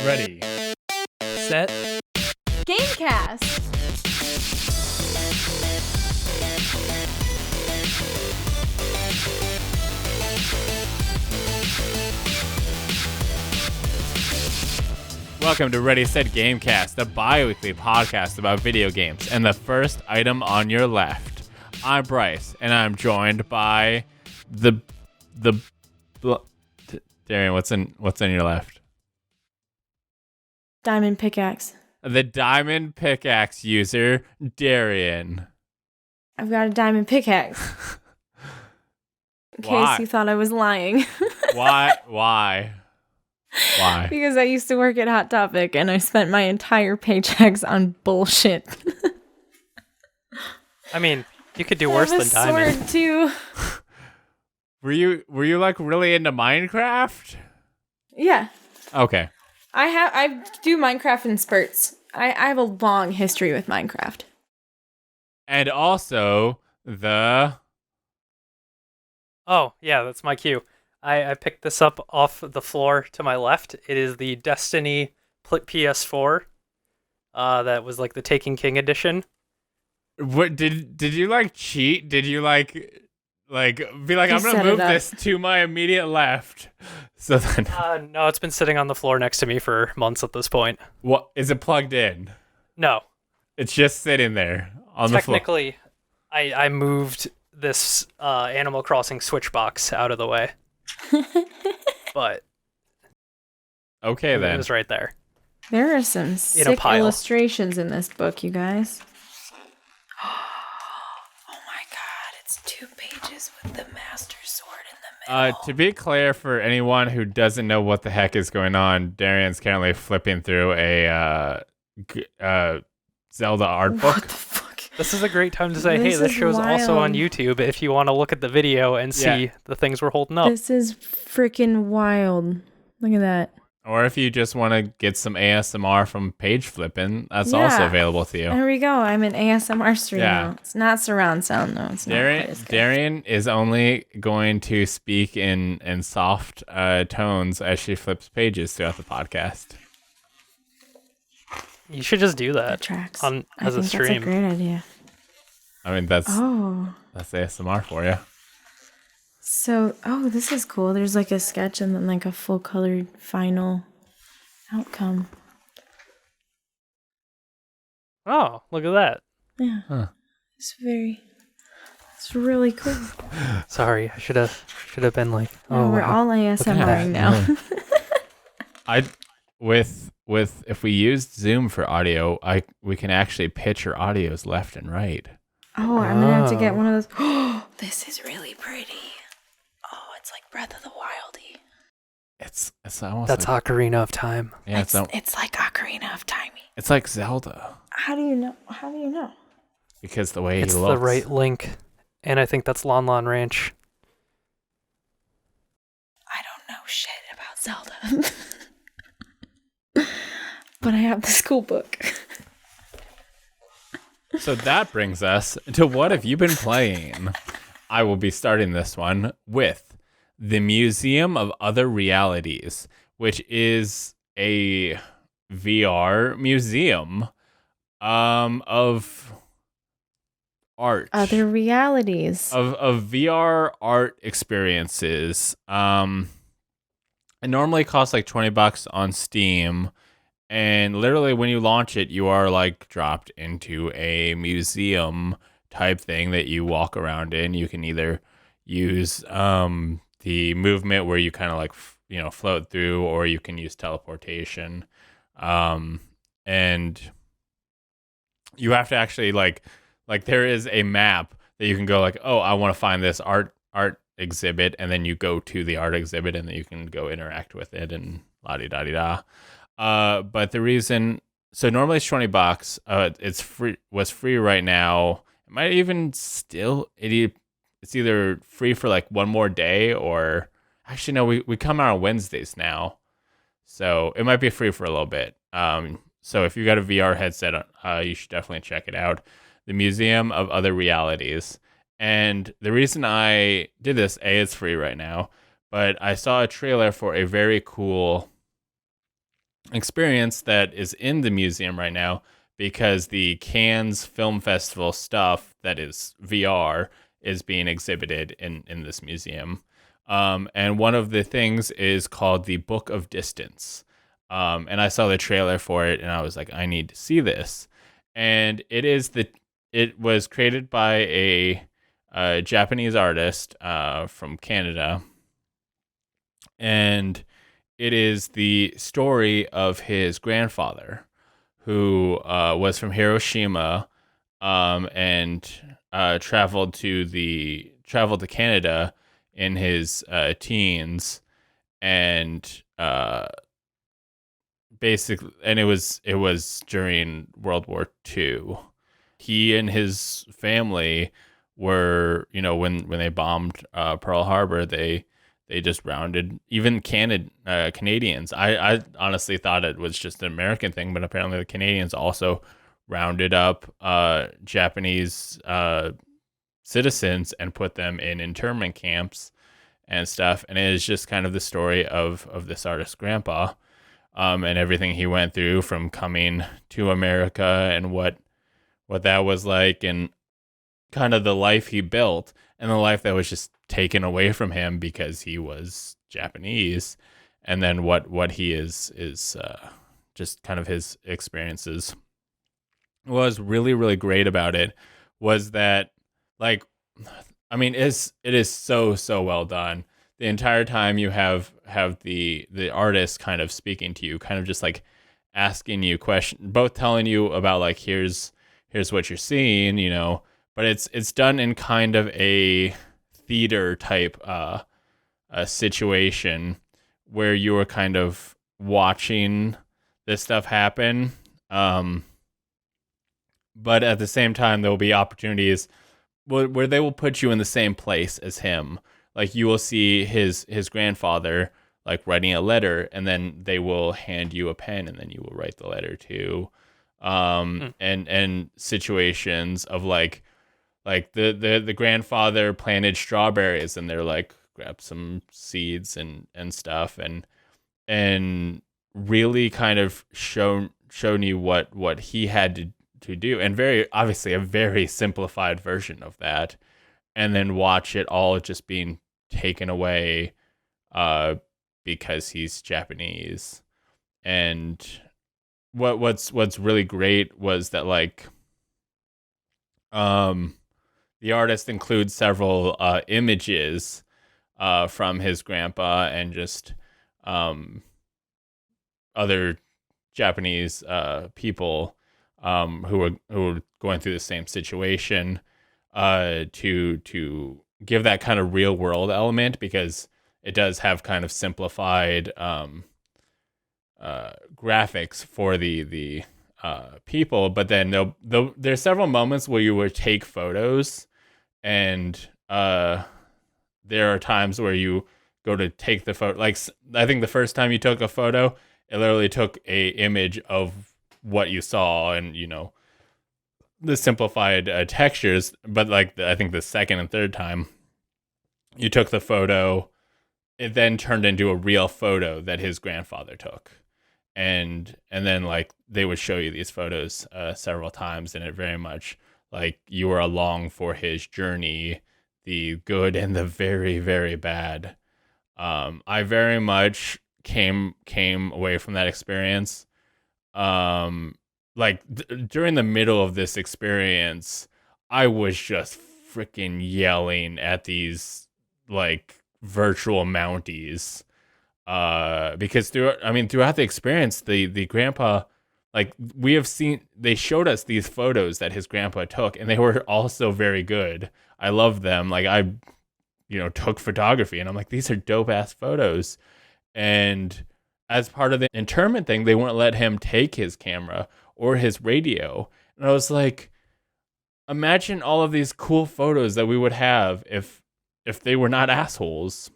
Ready. Set. Gamecast. Welcome to Ready, Set, Gamecast, the bi-weekly podcast about video games. And the first item on your left. I'm Bryce, and I'm joined by Darian, what's in your left? Diamond pickaxe. The diamond pickaxe user, Darian. I've got a diamond pickaxe. In Why? case you thought I was lying. Why? Because I used to work at Hot Topic and I spent my entire paychecks on bullshit. I mean, you could do worse than diamond. I have a sword too. Were you like really into Minecraft? Yeah. Okay. I do Minecraft in spurts. I have a long history with Minecraft. And also the... Oh, yeah, that's my cue. I picked this up off the floor to my left. It is the Destiny PS4. That was like the Taken King edition. What did you like cheat? Did you like be like, You I'm gonna set move it up. this to my immediate left? So then No, it's been sitting on the floor next to me for months at this point. what is it plugged in? No, It's just sitting there on the floor. technically, I moved this Animal Crossing Switch box out of the way. But Okay it then. was right there. There are some In a sick pile. illustrations in this book, you guys. Oh my god, it's 2 pages with the Master Sword in the middle. To be clear, for anyone who doesn't know what the heck is going on, Darian's currently flipping through a Zelda art What book. the fuck? This is a great time to say, hey, This this is show's also on wild. YouTube if you want to look at the video and see the things we're holding up. This is freaking wild. Look at that. Or if you just want to get some ASMR from page flipping, that's also Yeah. available to you. There we go. I'm an ASMR stream Yeah. now. It's not surround sound though. It's not quite as good. Darian is only going to speak in soft tones as she flips pages throughout the podcast. You should just do That that tracks. on I as a think that's a stream. great idea. I mean, that's Oh. ASMR for you. So, this is cool. There's like a sketch and then like a full colored final outcome. Oh, look at that. Yeah. Huh. It's really cool. Sorry, I should have been like, Now oh, we're wow. all ASMRing now. With if we used Zoom for audio, we can actually pitch our audios left and right. Oh, I'm gonna have to get Oh. one of those. Oh, this is really pretty. Oh, it's like Breath of the Wildy. It's almost That's like, Ocarina of Time. yeah, It's like Ocarina of Time. it's like Zelda How do you know? because the way It's he looks. the right link, and I think that's Lon Lon Ranch. I don't know shit about Zelda. But I have the school book. So that brings us to what have you been playing? I will be starting this one with the Museum of Other Realities, which is a VR museum of art. Other realities. Of VR art experiences. It normally costs like $20 on Steam. And literally when you launch it, you are like dropped into a museum type thing that you walk around in. You can either use the movement where you kind of like, float through, or you can use teleportation. And you have to actually like there is a map that you can go like, oh, I want to find this art exhibit. And then you go to the art exhibit and then you can go interact with it and la-di-da-di-da. But the reason, so normally it's $20. It's free right now. It might even still, it's either free for like one more day, or actually no, we come out on Wednesdays now, so it might be free for a little bit. So if you got a VR headset, you should definitely check it out. The Museum of Other Realities. And the reason I did this, it's free right now, but I saw a trailer for a very cool experience that is in the museum right now, because the Cannes Film Festival stuff that is VR is being exhibited in this museum. And one of the things is called the Book of Distance. And I saw the trailer for it and I was like, I need to see this. And it was created by a Japanese artist from Canada. And it is the story of his grandfather, who was from Hiroshima, and traveled to Canada in his teens, and basically, and it was during World War II. He and his family were, when they bombed Pearl Harbor, they just rounded even Canadians. I honestly thought it was just an American thing, but apparently the Canadians also rounded up Japanese citizens and put them in internment camps and stuff. And it is just kind of the story of this artist's grandpa, and everything he went through from coming to America, and what that was like, and kind of the life he built, and the life that was just taken away from him because he was Japanese. And then what he is just kind of his experiences. What was really, really great about it was that, like, I mean, it is so, so well done. The entire time you have the artist kind of speaking to you, kind of just like asking you questions, both telling you about like, here's what you're seeing, but it's done in kind of a theater type situation, where you are kind of watching this stuff happen. But at the same time, there will be opportunities where they will put you in the same place as him. Like, you will see his grandfather like writing a letter, and then they will hand you a pen, and then you will write the letter too. And situations of like the grandfather planted strawberries, and they're like, grab some seeds and stuff, and really kind of shown you what he had to do, and very obviously a very simplified version of that, and then watch it all just being taken away because he's Japanese. And what's really great was that, like, the artist includes several images from his grandpa, and just other Japanese people who were going through the same situation, to give that kind of real world element, because it does have kind of simplified graphics for the people. But then there's several moments where you would take photos, and there are times where you go to take the photo. Like, I think the first time you took a photo, it literally took a image of what you saw, and the simplified textures. But like, I think the second and third time you took the photo, it then turned into a real photo that his grandfather took. And then, like, they would show you these photos several times, and it very much like you were along for his journey, the good and the very, very bad. I very much came away from that experience. Like, during the middle of this experience, I was just freaking yelling at these like virtual Mounties. Because throughout the experience, the grandpa, like, they showed us these photos that his grandpa took, and they were also very good. I love them. Like, I took photography, and I'm like, these are dope ass photos. And as part of the internment thing, they wouldn't let him take his camera or his radio. And I was like, imagine all of these cool photos that we would have if they were not assholes.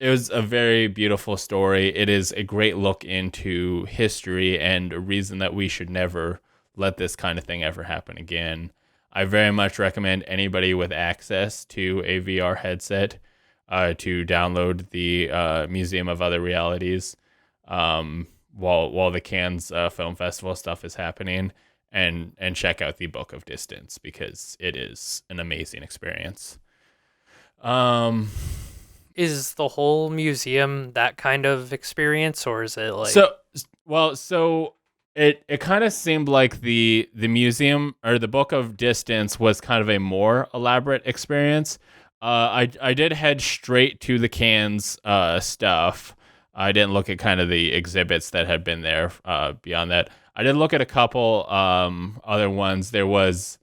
It was a very beautiful story. It is a great look into history, and a reason that we should never let this kind of thing ever happen again. I very much recommend anybody with access to a VR headset to download the Museum of Other Realities, while the Cannes Film Festival stuff is happening, and check out the Book of Distance because it is an amazing experience. Is the whole museum that kind of experience, or is it like so it kind of seemed like the museum or the Book of Distance was kind of a more elaborate experience. I did head straight to the Cannes stuff. I didn't look at kind of the exhibits that had been there beyond that. I did look at a couple other ones. There was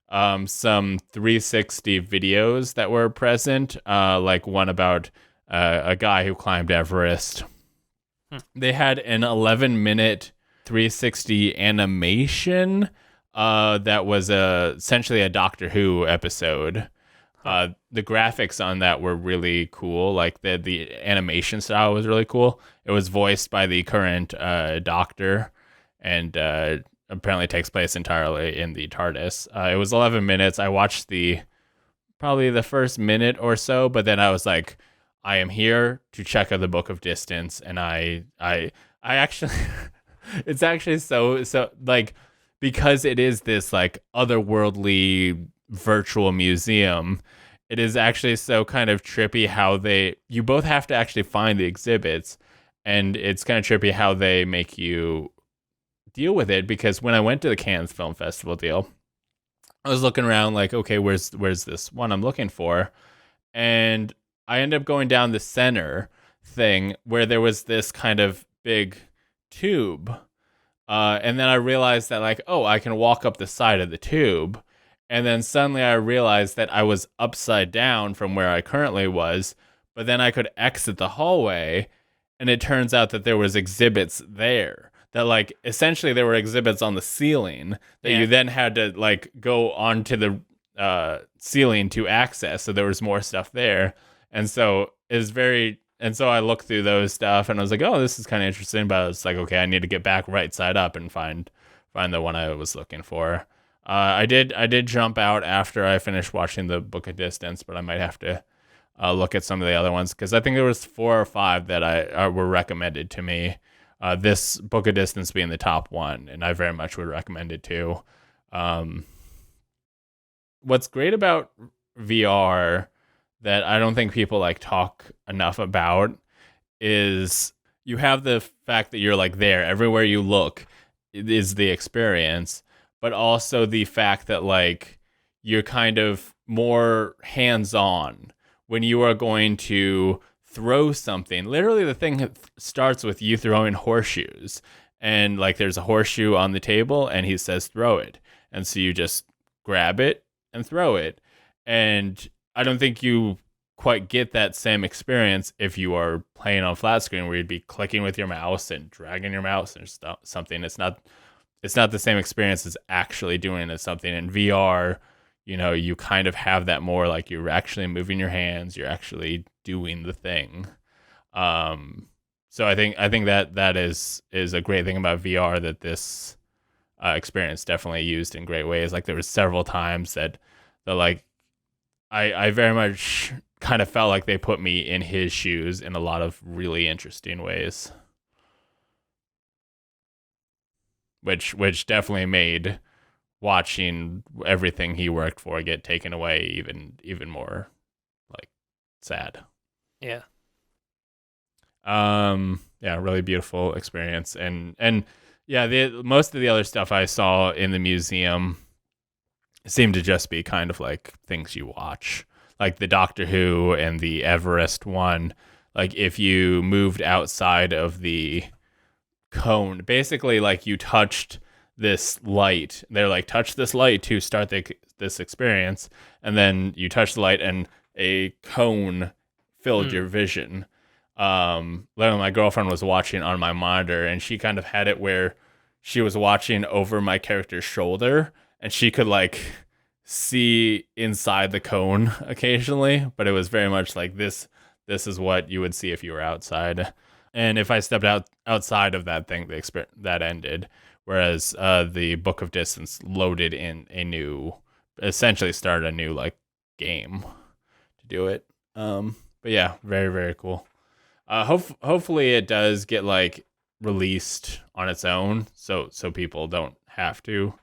some 360 videos that were present, like one about a guy who climbed Everest. They had an 11-minute 360 animation that was essentially a Doctor Who episode. The graphics on that were really cool. Like the animation style was really cool. It was voiced by the current Doctor, and apparently takes place entirely in the TARDIS. It was 11 minutes. I watched probably the first minute or so, but then I was like, I am here to check out the Book of Distance, and I actually, it's actually so like, because it is this like otherworldly virtual museum, it is actually so kind of trippy how you both have to actually find the exhibits, and it's kind of trippy how they make you deal with it, because when I went to the Cannes Film Festival deal, I was looking around like, okay, where's this one I'm looking for? And I ended up going down the center thing where there was this kind of big tube. And then I realized that like, oh, I can walk up the side of the tube. And then suddenly I realized that I was upside down from where I currently was, but then I could exit the hallway, and it turns out that there was exhibits there. That like essentially there were exhibits on the ceiling that you then had to like go onto the ceiling to access. So there was more stuff there, and so I looked through those stuff, and I was like, oh, this is kind of interesting. But I was like, okay, I need to get back right side up and find the one I was looking for. I did jump out after I finished watching the Book of Distance, but I might have to look at some of the other ones, because I think there was 4 or 5 that were recommended to me. This Book of Distance being the top one, and I very much would recommend it too. What's great about VR that I don't think people like talk enough about is you have the fact that you're like there everywhere you look is the experience, but also the fact that like you're kind of more hands-on when you are going to throw something. Literally the thing starts with you throwing horseshoes, and like there's a horseshoe on the table and he says throw it, and so you just grab it and throw it. And I don't think you quite get that same experience if you are playing on flat screen, where you'd be clicking with your mouse and dragging your mouse and something. It's not the same experience as actually doing something. In VR, you kind of have that more, like you're actually moving your hands, you're actually doing the thing. So I think that is a great thing about VR, that this experience definitely used in great ways. Like there was several times that like I very much kind of felt like they put me in his shoes in a lot of really interesting ways, which definitely made watching everything he worked for get taken away even more like sad. Yeah. Yeah, really beautiful experience. And yeah, most of the other stuff I saw in the museum seemed to just be kind of like things you watch, like the Doctor Who and the Everest one. Like if you moved outside of the cone, basically like you touched this light, they're like, touch this light to start this experience, and then you touch the light and a cone filled your vision. Literally my girlfriend was watching on my monitor, and she kind of had it where she was watching over my character's shoulder, and she could like see inside the cone occasionally, but it was very much like this is what you would see if you were outside. And if I stepped outside of that thing, that ended. Whereas the Book of Distance loaded in essentially started a new like game to do it. But yeah, very, very cool. Hopefully it does get like released on its own, so people don't have to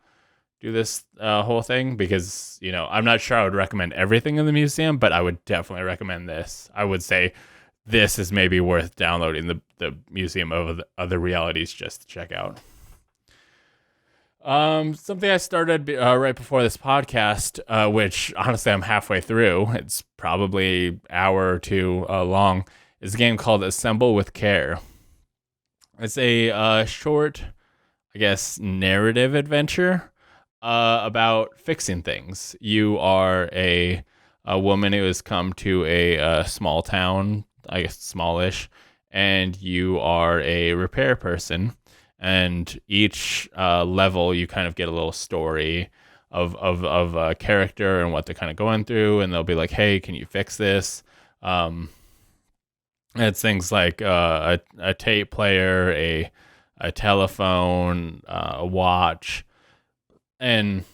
do this whole thing, because I'm not sure I would recommend everything in the museum, but I would definitely recommend this. I would say this is maybe worth downloading the Museum of the Other Realities just to check out. Something I started right before this podcast, which honestly I'm halfway through. It's probably an hour or two long. Is a game called Assemble with Care. It's a short, I guess, narrative adventure about fixing things. You are a woman who has come to a small town, I guess smallish, and you are a repair person. And each level, you kind of get a little story of a character and what they're kind of going through, and they'll be like, "Hey, can you fix this?" It's things like a tape player, a telephone, a watch, and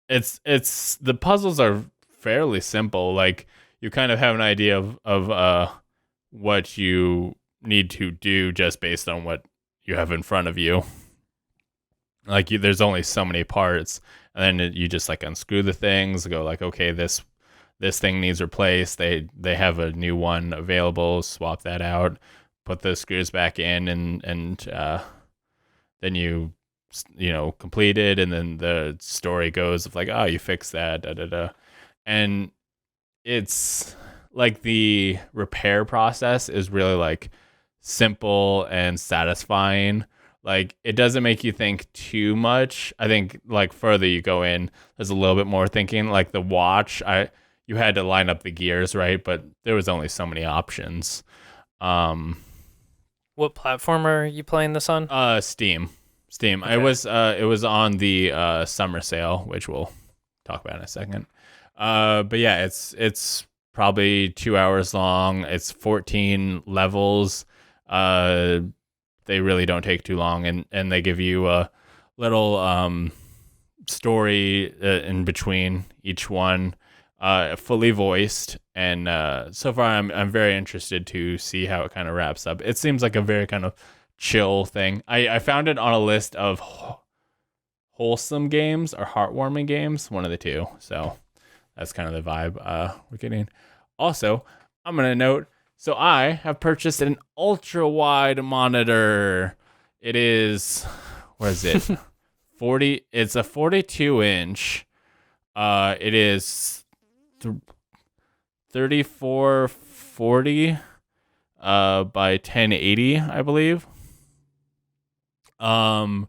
it's the puzzles are fairly simple. Like, you kind of have an idea of what you need to do just based on what you have in front of you. Like, there's only so many parts, and then you just like unscrew the things, go like, okay, this thing needs replaced. They have a new one available. Swap that out, put the screws back in, and then you complete it, and then the story goes of like, oh, you fixed that, da da da, and it's like the repair process is really like simple and satisfying. Like, it doesn't make you think too much. I think like further you go in, there's a little bit more thinking. Like the watch, you had to line up the gears right, but there was only so many options. What platform are you playing this on? Steam. Okay. It was on the summer sale, which we'll talk about in a second. But yeah, it's probably 2 hours long. It's 14 levels. They really don't take too long, and they give you a little story in between each one, fully voiced. And so far, I'm very interested to see how it kind of wraps up. It seems like a very kind of chill thing. I found it on a list of wholesome games or heartwarming games, one of the two. So that's kind of the vibe we're getting. Also, I'm going to note, so I have purchased an ultra-wide monitor. It is, what is it? It's a 42-inch. It is 3440 by 1080, I believe. And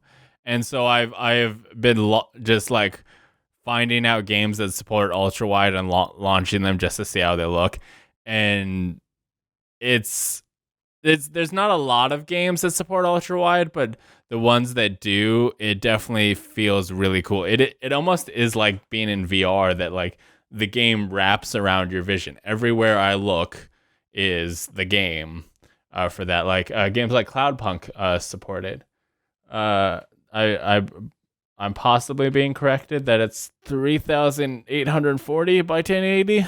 so I've been just like finding out games that support ultra wide and launching them just to see how they look. And there's not a lot of games that support ultra wide, but the ones that do, it definitely feels really cool. It almost is like being in VR, that like the game wraps around your vision. Everywhere I look is the game for that. Like games like Cloudpunk supported. I'm possibly being corrected that it's 3840 by 1080.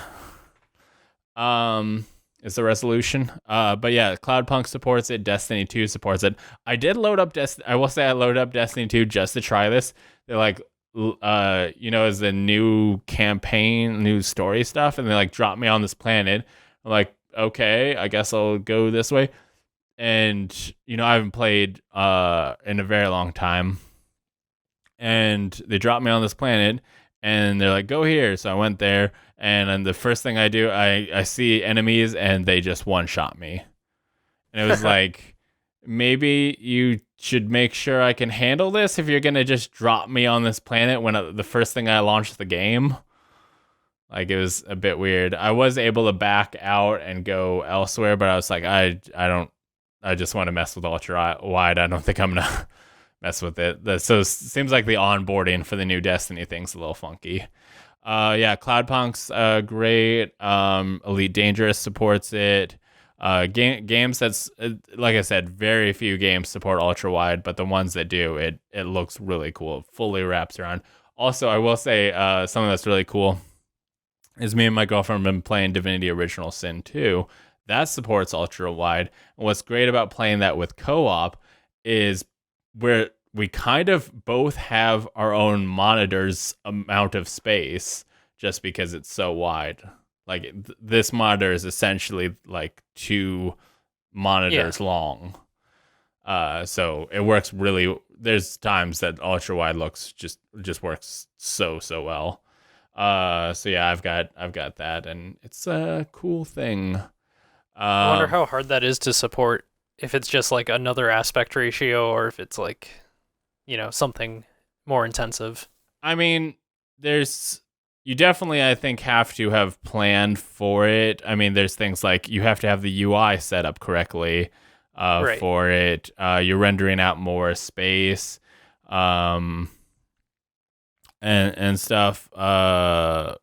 Is the resolution. But yeah, Cloudpunk supports it. Destiny 2 supports it. I did load up I will say I loaded up Destiny 2 just to try this. They're like, as the new campaign, new story stuff, and they like dropped me on this planet. I'm like, okay, I guess I'll go this way. And I haven't played in a very long time. And they dropped me on this planet, and they're like, go here. So I went there, and then the first thing I do, I see enemies, and they just one-shot me. And it was like, maybe you should make sure I can handle this if you're going to just drop me on this planet when the first thing I launched the game. Like, it was a bit weird. I was able to back out and go elsewhere, but I was like, I just want to mess with ultra wide. I don't think I'm going to mess with it. So it seems like the onboarding for the new Destiny thing's a little funky. Yeah, Cloudpunk's great. Elite Dangerous supports it. Games that's like I said, very few games support ultra wide, but the ones that do, it looks really cool. It fully wraps around. Also, I will say something that's really cool is me and my girlfriend have been playing Divinity Original Sin 2. That supports ultra wide. And what's great about playing that with co-op is where we kind of both have our own monitor's amount of space just because it's so wide. Like this monitor is essentially like 2 monitors long. So it works really. There's times that ultra wide looks just works so well. So yeah, I've got that, and it's a cool thing. I wonder how hard that is to support. If it's just like another aspect ratio, or if it's like, something more intensive. I mean, you definitely, I think, have to have planned for it. I mean, there's things like you have to have the UI set up correctly Right. for it. You're rendering out more space, and stuff. Yeah,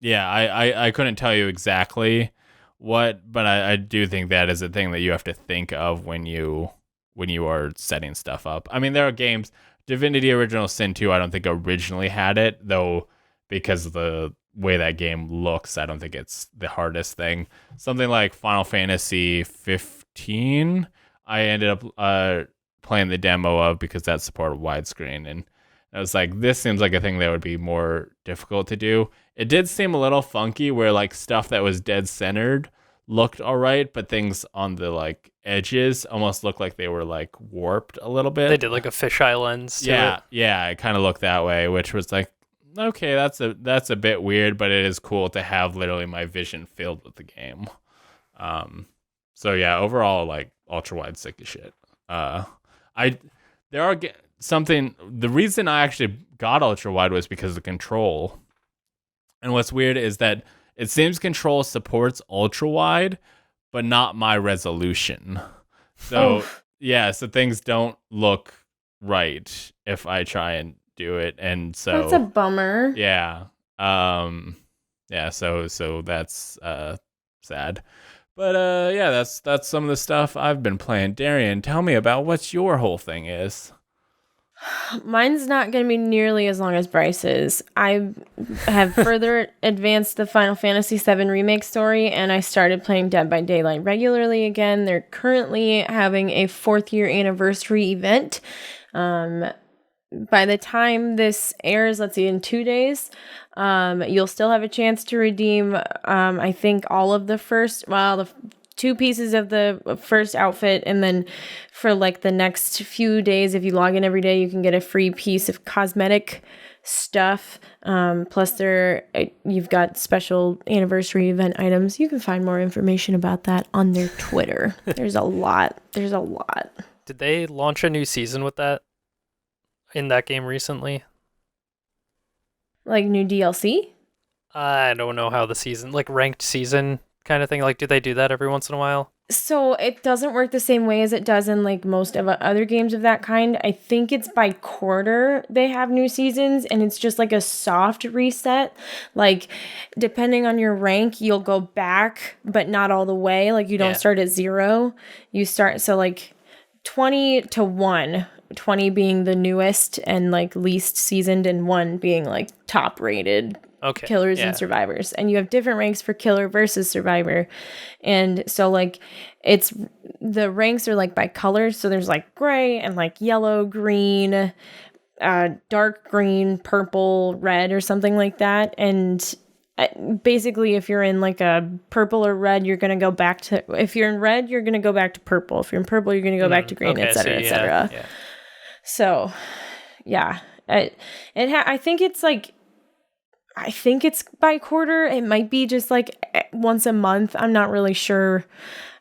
I couldn't tell you exactly what, but I do think that is a thing that you have to think of when you are setting stuff up. I mean, there are games. Divinity Original Sin 2, I don't think originally had it, though, because of the way that game looks, I don't think it's the hardest thing. Something like Final Fantasy 15, I ended up playing the demo of because that supported widescreen, and I was like, this seems like a thing that would be more difficult to do. It did seem a little funky where like stuff that was dead centered looked all right, but things on the like edges almost looked like they were like warped a little bit. They did like a fisheye lens to it. Yeah, it kind of looked that way, which was like, okay, that's a bit weird, but it is cool to have literally my vision filled with the game. So yeah, overall, like ultra wide sick as shit. The reason I actually got ultra wide was because of the control. And what's weird is that it seems control supports ultra wide, but not my resolution. So yeah, so things don't look right if I try and do it, and so That's a bummer. yeah, yeah. So that's sad. But yeah, that's some of the stuff I've been playing. Darian, tell me about what your whole thing is. Mine's not going to be nearly as long as Bryce's. I have further advanced the Final Fantasy VII Remake story, and I started playing Dead by Daylight regularly again. They're currently having a 4th year anniversary event. By the time this airs, let's see, in 2 days, you'll still have a chance to redeem, I think, all of the the 2 pieces of the first outfit, and then for like the next few days, if you log in every day, you can get a free piece of cosmetic stuff. Plus you've got special anniversary event items. You can find more information about that on their Twitter. There's a lot. Did they launch a new season with that in that game recently? Like new DLC? I don't know how the season, like ranked season kind of thing, like do they do that every once in a while? So it doesn't work the same way as it does in like most of other games of that kind. I think it's by quarter they have new seasons, and it's just like a soft reset. Like depending on your rank, you'll go back, but not all the way. Like you don't start at 0. You start, so like 20 to 1. 20 being the newest and like least seasoned, and 1 being like top rated killers and survivors. And you have different ranks for killer versus survivor. And so like it's the ranks are like by color. So there's like gray and like yellow, green, dark green, purple, red, or something like that. And basically if you're in like a purple or red, you're going to go back to, if you're in red, you're going to go back to purple. If you're in purple, you're going to go back to green, etc., etc. So yeah, I think it's by quarter. It might be just like once a month. I'm not really sure.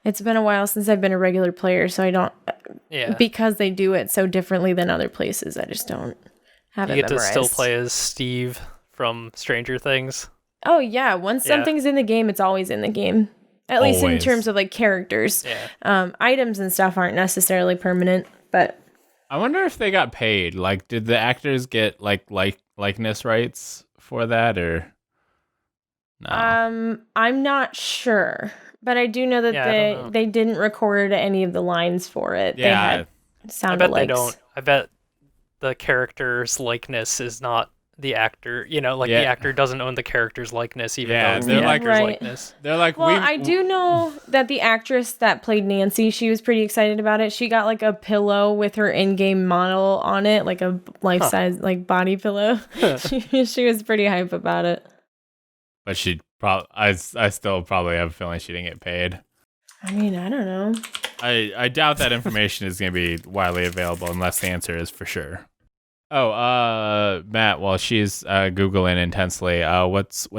It's been a while since I've been a regular player, so I don't. Because they do it so differently than other places, I just don't have it memorized. You get to still play as Steve from Stranger Things. Oh yeah, once something's in the game, it's always in the game. At least in terms of like characters. Items and stuff aren't necessarily permanent, but. I wonder if they got paid. Like, did the actors get like likeness rights for that, or no? I'm not sure, but I do know that they didn't record any of the lines for it. Yeah, they had sound I bet alikes. they don't. I bet the character's likeness is not the actor. You know, like Yeah. the actor doesn't own the character's likeness, even Yeah, though it's they're the like- actor's Right. likeness. They're like, Well, I do know that the actress that played Nancy, she was pretty excited about it. She got like a pillow with her in-game model on it, like a life-size like body pillow. she was pretty hype about it. But she probably, I still probably have a feeling she didn't get paid. I mean, I don't know. I doubt that information is going to be widely available unless the answer is for sure. Oh, Matt, while she's Googling intensely, what's up?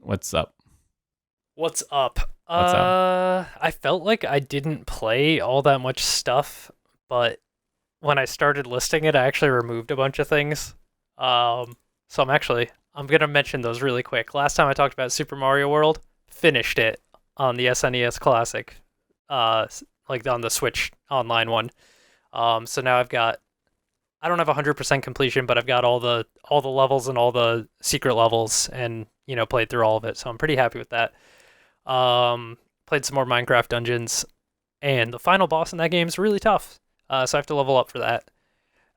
What's up? What's up? I felt like I didn't play all that much stuff, but when I started listing it, I actually removed a bunch of things. So I'm gonna mention those really quick. Last time I talked about Super Mario World, finished it on the SNES Classic, like on the Switch online one. So now I don't have 100% completion, but I've got all the levels and all the secret levels, and played through all of it. So I'm pretty happy with that. Played some more Minecraft Dungeons, and the final boss in that game is really tough. So I have to level up for that.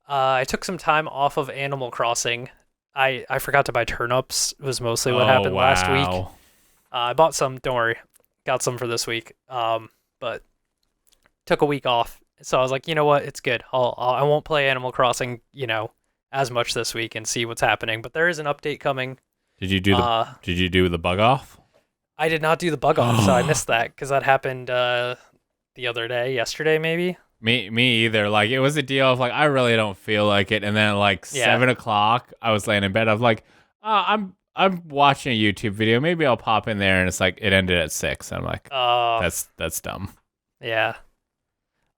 I took some time off of Animal Crossing. I forgot to buy turnips. Was mostly what happened last week. I bought some. Don't worry, got some for this week. But took a week off. So I was like, you know what? It's good. I won't play Animal Crossing, as much this week and see what's happening. But there is an update coming. Did you do the bug off? I did not do the bug off, so I missed that because that happened the other day, yesterday maybe. Me either. Like, it was a deal of like, I really don't feel like it, and then at like 7 o'clock, I was laying in bed. I was like, I'm watching a YouTube video. Maybe I'll pop in there, and it's like it ended at 6. I'm like, that's dumb. Yeah.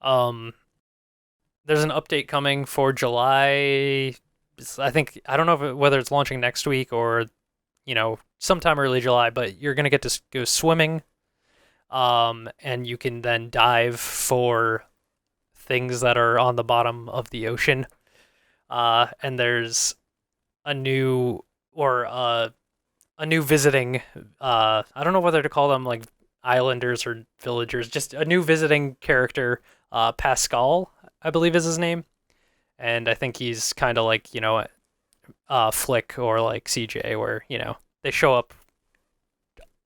There's an update coming for July. I don't know whether it's launching next week or, sometime early July, but you're going to get to go swimming. And you can then dive for things that are on the bottom of the ocean. And there's a new visiting, I don't know whether to call them like islanders or villagers, just a new visiting character, Pascal, I believe is his name. And I think he's kind of like, Flick or like CJ, where, they show up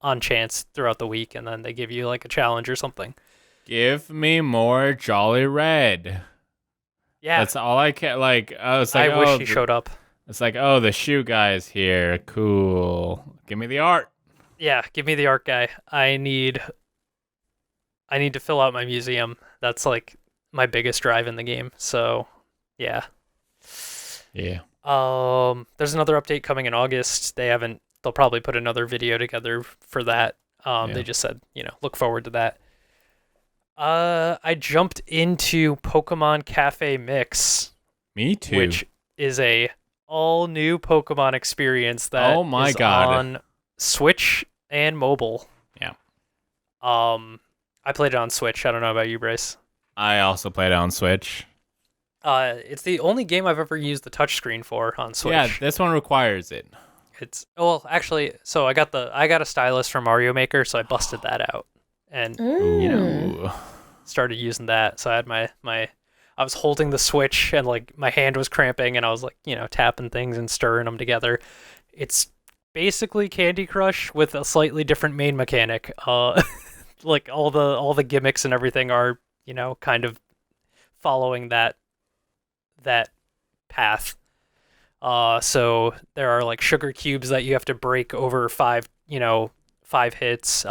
on chance throughout the week and then they give you like a challenge or something. Give me more Jolly Red. Yeah. That's all I can. Like, I was like, I wish he showed up. It's like, oh, the shoe guy's here. Cool. Give me the art. Yeah, give me the art guy. I need to fill out my museum. That's like my biggest drive in the game. So, yeah. Yeah. There's another update coming in August. They'll probably put another video together for that. They just said, look forward to that. I jumped into Pokemon Cafe Mix. Me too. Which is a all new Pokemon experience that is on Switch and mobile. Yeah. I played it on Switch. I don't know about you, Bryce. I also played it on Switch. It's the only game I've ever used the touchscreen for on Switch. Yeah, this one requires it. Actually, so I got a stylus from Mario Maker, so I busted that out and started using that. So I had I was holding the Switch and like my hand was cramping and I was like, tapping things and stirring them together. It's basically Candy Crush with a slightly different main mechanic. Like all the gimmicks and everything are, kind of following that path. So there are like sugar cubes that you have to break over 5 hits.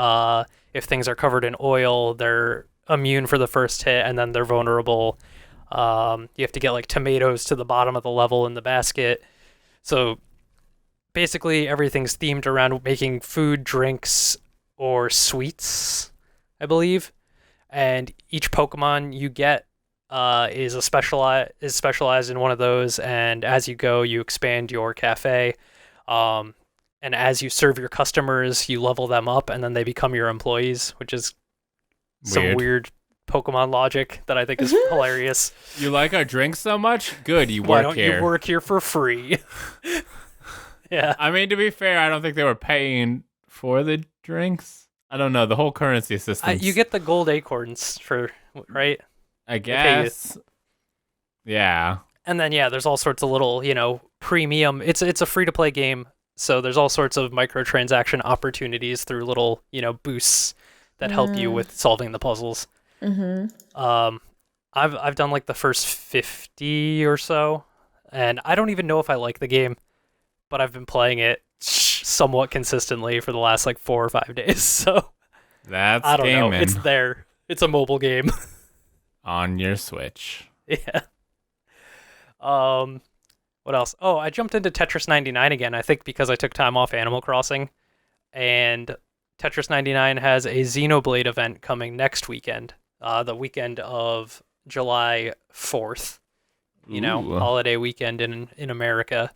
If things are covered in oil, they're immune for the first hit and then they're vulnerable. You have to get like tomatoes to the bottom of the level in the basket. So basically everything's themed around making food, drinks, or sweets, I believe. And each Pokemon you get is specialized in one of those, and as you go, you expand your cafe. And as you serve your customers, you level them up, and then they become your employees, which is some weird Pokemon logic that I think is hilarious. You like our drinks so much? Good, you work Why don't here. you work here for free? Yeah. I mean, to be fair, I don't think they were paying for the drinks. I don't know. The whole currency system. You get the gold acorns right? I guess. Yeah. And then, there's all sorts of little, premium. It's a free to play game, so there's all sorts of microtransaction opportunities through little boosts that help you with solving the puzzles. I've done like the first 50 or so, and I don't even know if I like the game, but I've been playing it somewhat consistently for the last like 4 or 5 days. So That's I don't know. gaming It's there. It's a mobile game. on your Switch. Yeah. What else? Oh, I jumped into Tetris 99 again, I think because I took time off Animal Crossing. And Tetris 99 has a Xenoblade event coming next weekend, the weekend of July 4th, Ooh. holiday weekend in America.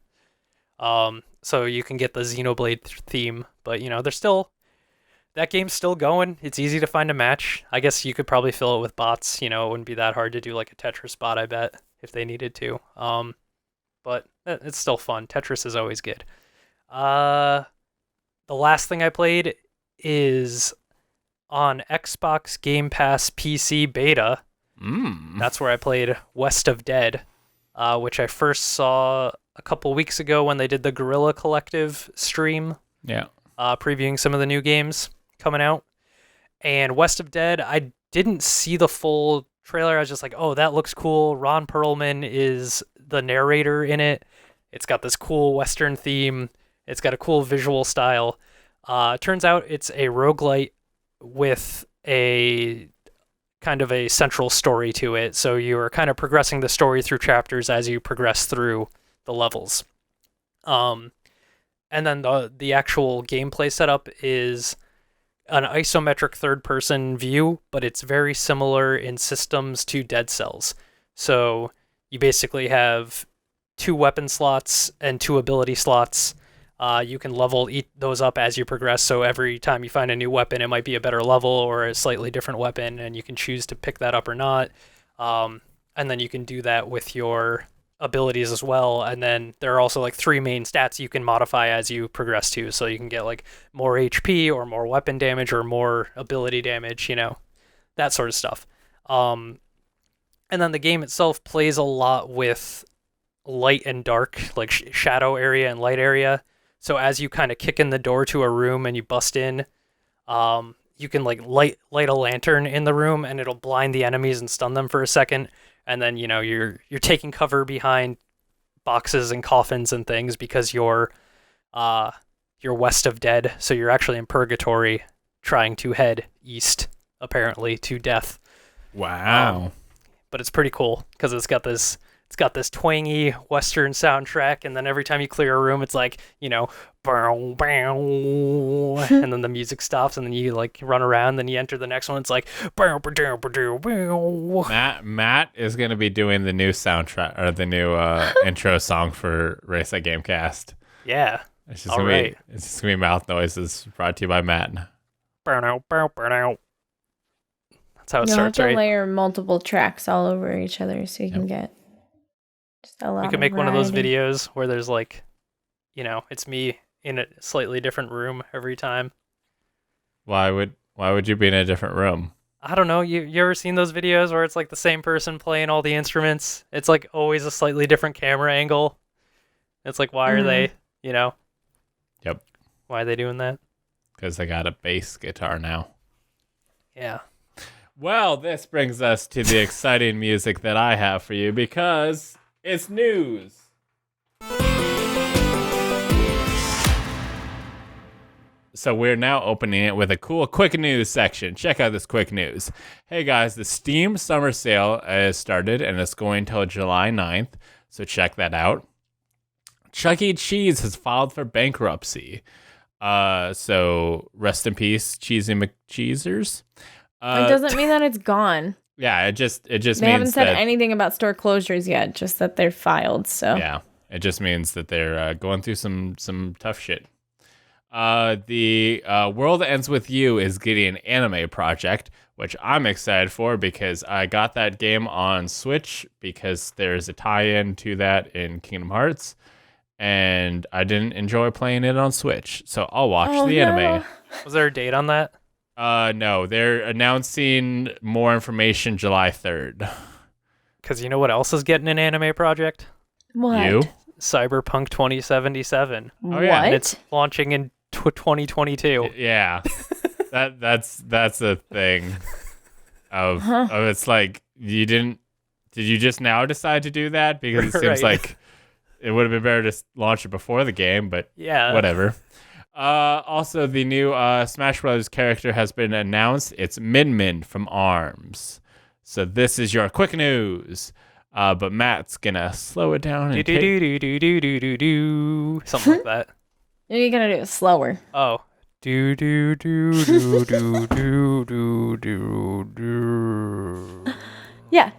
So you can get the Xenoblade theme, but that game's still going. It's easy to find a match. I guess you could probably fill it with bots. It wouldn't be that hard to do like a Tetris bot, I bet, if they needed to. But it's still fun. Tetris is always good. The last thing I played is on Xbox Game Pass PC beta. That's where I played West of Dead, which I first saw a couple weeks ago when they did the Guerrilla Collective stream. Yeah. Previewing some of the new games coming out. And West of Dead, I didn't see the full trailer. I was just like, oh, that looks cool. Ron Perlman is the narrator in it. It's got this cool Western theme. It's got a cool visual style. Turns out it's a roguelite with a kind of a central story to it. So you're kind of progressing the story through chapters as you progress through the levels. And then the actual gameplay setup is an isometric third-person view, but it's very similar in systems to Dead Cells. So you basically have 2 weapon slots and 2 ability slots. You can level those up as you progress, so every time you find a new weapon, it might be a better level or a slightly different weapon, and you can choose to pick that up or not. And then you can do that with your abilities as well, and then there are also like 3 main stats you can modify as you progress to, so you can get like more HP or more weapon damage or more ability damage, that sort of stuff. And then the game itself plays a lot with light and dark, like shadow area and light area. So as you kind of kick in the door to a room and you bust in, you can like light a lantern in the room and it'll blind the enemies and stun them for a second. And then, you're taking cover behind boxes and coffins and things because you're west of dead. So you're actually in purgatory trying to head east, apparently, to death. Wow. But it's pretty cool because it's got this twangy Western soundtrack, and then every time you clear a room, it's like, bow, bow, and then the music stops, and then you like run around, then you enter the next one, it's like, bow, bow, bow, bow. Matt is going to be doing the new soundtrack, or the new intro song for Race at Gamecast. Yeah. It's just going to be mouth noises brought to you by Matt. Bow, bow, bow. That's how it You'll starts, have to right? layer multiple tracks all over each other so you can get just a lot. We could make one of those videos where there's like, it's me in a slightly different room every time. Why would you be in a different room? I don't know. You ever seen those videos where it's like the same person playing all the instruments? It's like always a slightly different camera angle. It's like, why are they, Yep. Why are they doing that? Because they got a bass guitar now. Yeah. Well, this brings us to the exciting music that I have for you because it's news. So we're now opening it with a cool quick news section. Check out this quick news. Hey guys, the Steam Summer Sale has started and it's going till July 9th. So check that out. Chuck E. Cheese has filed for bankruptcy. So rest in peace, Cheesy McCheesers. It doesn't mean that it's gone. Yeah, it just They means haven't said that, anything about store closures yet, just that they're filed. So yeah, it just means that they're going through some tough shit. The World Ends With You is getting an anime project, which I'm excited for because I got that game on Switch because there's a tie-in to that in Kingdom Hearts, and I didn't enjoy playing it on Switch, so I'll watch the anime. Was there a date on that? No, they're announcing more information July 3rd. Because you know what else is getting an anime project? what? You? Cyberpunk 2077. Oh, yeah. And it's launching in 2022. Yeah. That's a thing of it's like did you just now decide to do that? Because it seems Right. like it would have been better to launch it before the game, but Yeah. whatever. Also, the new Smash Bros. Character has been announced. It's Min Min from ARMS. So this is your quick news. But Matt's gonna slow it down and something like that. You're gonna do it slower. Oh. Do do do do do do do do do. Yeah.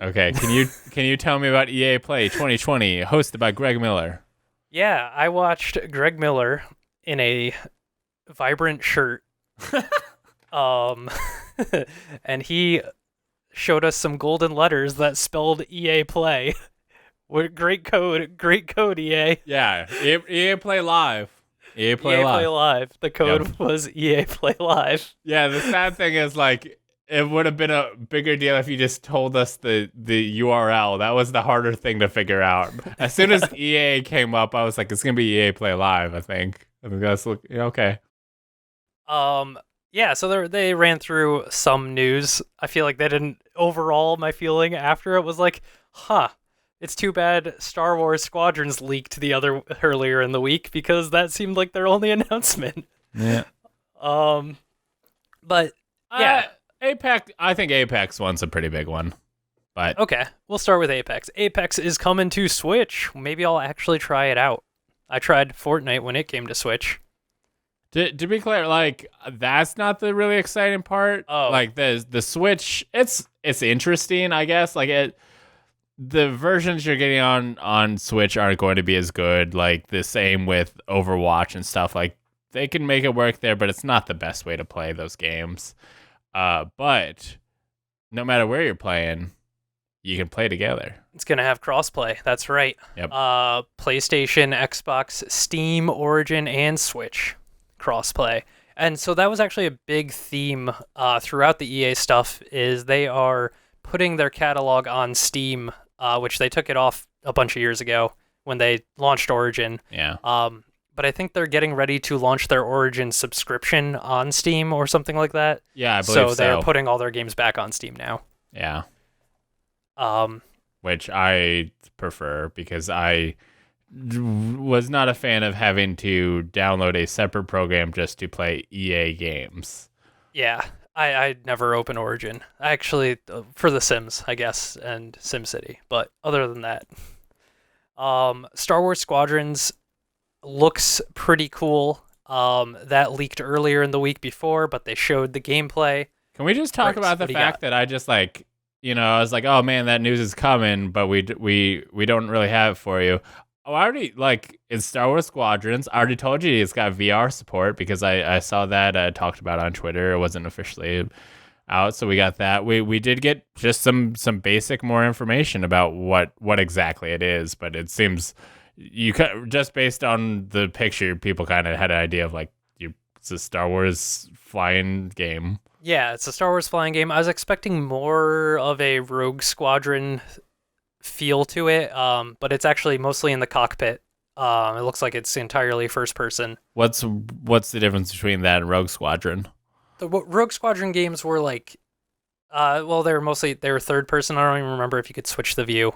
Okay, can you tell me about EA Play 2020, hosted by Greg Miller? Yeah, I watched Greg Miller in a vibrant shirt. And he showed us some golden letters that spelled EA Play. Great code, EA. Yeah, EA Play Live. EA Play EA Live. Play Live. The code was EA Play Live. Yeah, the sad thing is, like, it would have been a bigger deal if you just told us the URL. That was the harder thing to figure out. As soon as EA came up, I was like, it's gonna be EA Play Live. I think that's okay. Yeah, so they ran through some news. I feel like they didn't. Overall, my feeling after it was like, it's too bad Star Wars Squadrons leaked earlier in the week, because that seemed like their only announcement. Yeah. But yeah, Apex. I think Apex one's a pretty big one. But okay, we'll start with Apex. Apex is coming to Switch. Maybe I'll actually try it out. I tried Fortnite when it came to Switch. To be clear, like, that's not the really exciting part. Oh. Like the Switch, it's interesting, I guess. Like the versions you're getting on Switch aren't going to be as good. Like the same with Overwatch and stuff. Like they can make it work there, but it's not the best way to play those games. But no matter where you're playing, you can play together. It's gonna have crossplay. That's right. Yep. PlayStation, Xbox, Steam, Origin, and Switch crossplay. And so that was actually a big theme throughout the EA stuff, is they are putting their catalog on Steam, which they took it off a bunch of years ago when they launched Origin. Yeah. But I think they're getting ready to launch their Origin subscription on Steam or something like that. Yeah, I believe so. So they're putting all their games back on Steam now. Yeah. Um, Which I prefer, because I was not a fan of having to download a separate program just to play EA games. Yeah, I never open Origin. Actually, for The Sims, I guess, and SimCity. But other than that, Star Wars Squadrons looks pretty cool. That leaked earlier in the week before, but they showed the gameplay. Can we just talk Bryce, about the what do you fact that I just like, I was like, oh man, that news is coming, but we don't really have it for you. Oh, I already, like, in Star Wars Squadrons, I already told you it's got VR support, because I saw that talked about on Twitter. It wasn't officially out, so we got that. We did get just some basic more information about what exactly it is, but it seems just based on the picture, people kind of had an idea of, like, it's a Star Wars flying game. Yeah, it's a Star Wars flying game. I was expecting more of a Rogue Squadron feel to it, but it's actually mostly in the cockpit. It looks like it's entirely first person. What's the difference between that and Rogue Squadron? The Rogue Squadron games were like, they were third person. I don't even remember if you could switch the view.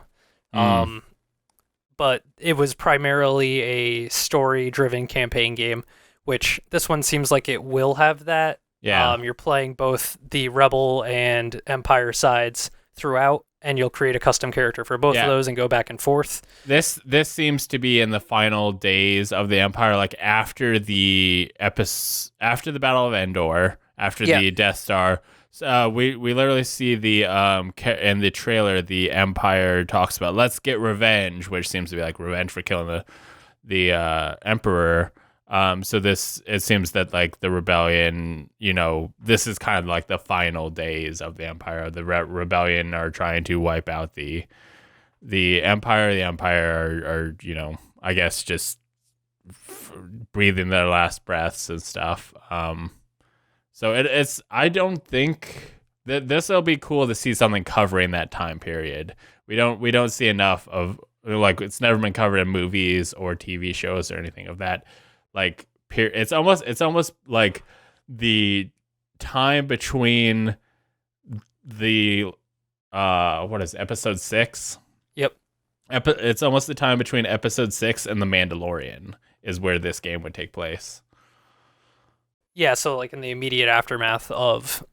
But it was primarily a story-driven campaign game, which this one seems like it will have that. Yeah. You're playing both the Rebel and Empire sides throughout, and you'll create a custom character for both of those and go back and forth. This seems to be in the final days of the Empire, like after the Battle of Endor, after the Death Star. We literally see the in the trailer, the Empire talks about, let's get revenge, which seems to be like revenge for killing the Emperor. So it seems that, like, the rebellion, this is kind of like the final days of the Empire. The rebellion are trying to wipe out the Empire. The Empire are I guess just breathing their last breaths and stuff. So it's I don't think that this will be cool to see something covering that time period. We don't see enough of like it's never been covered in movies or TV shows or anything of that. Like it's almost like the time between the what is it, episode 6? Yep. It's almost the time between episode 6 and The Mandalorian is where this game would take place. Yeah, so like in the immediate aftermath of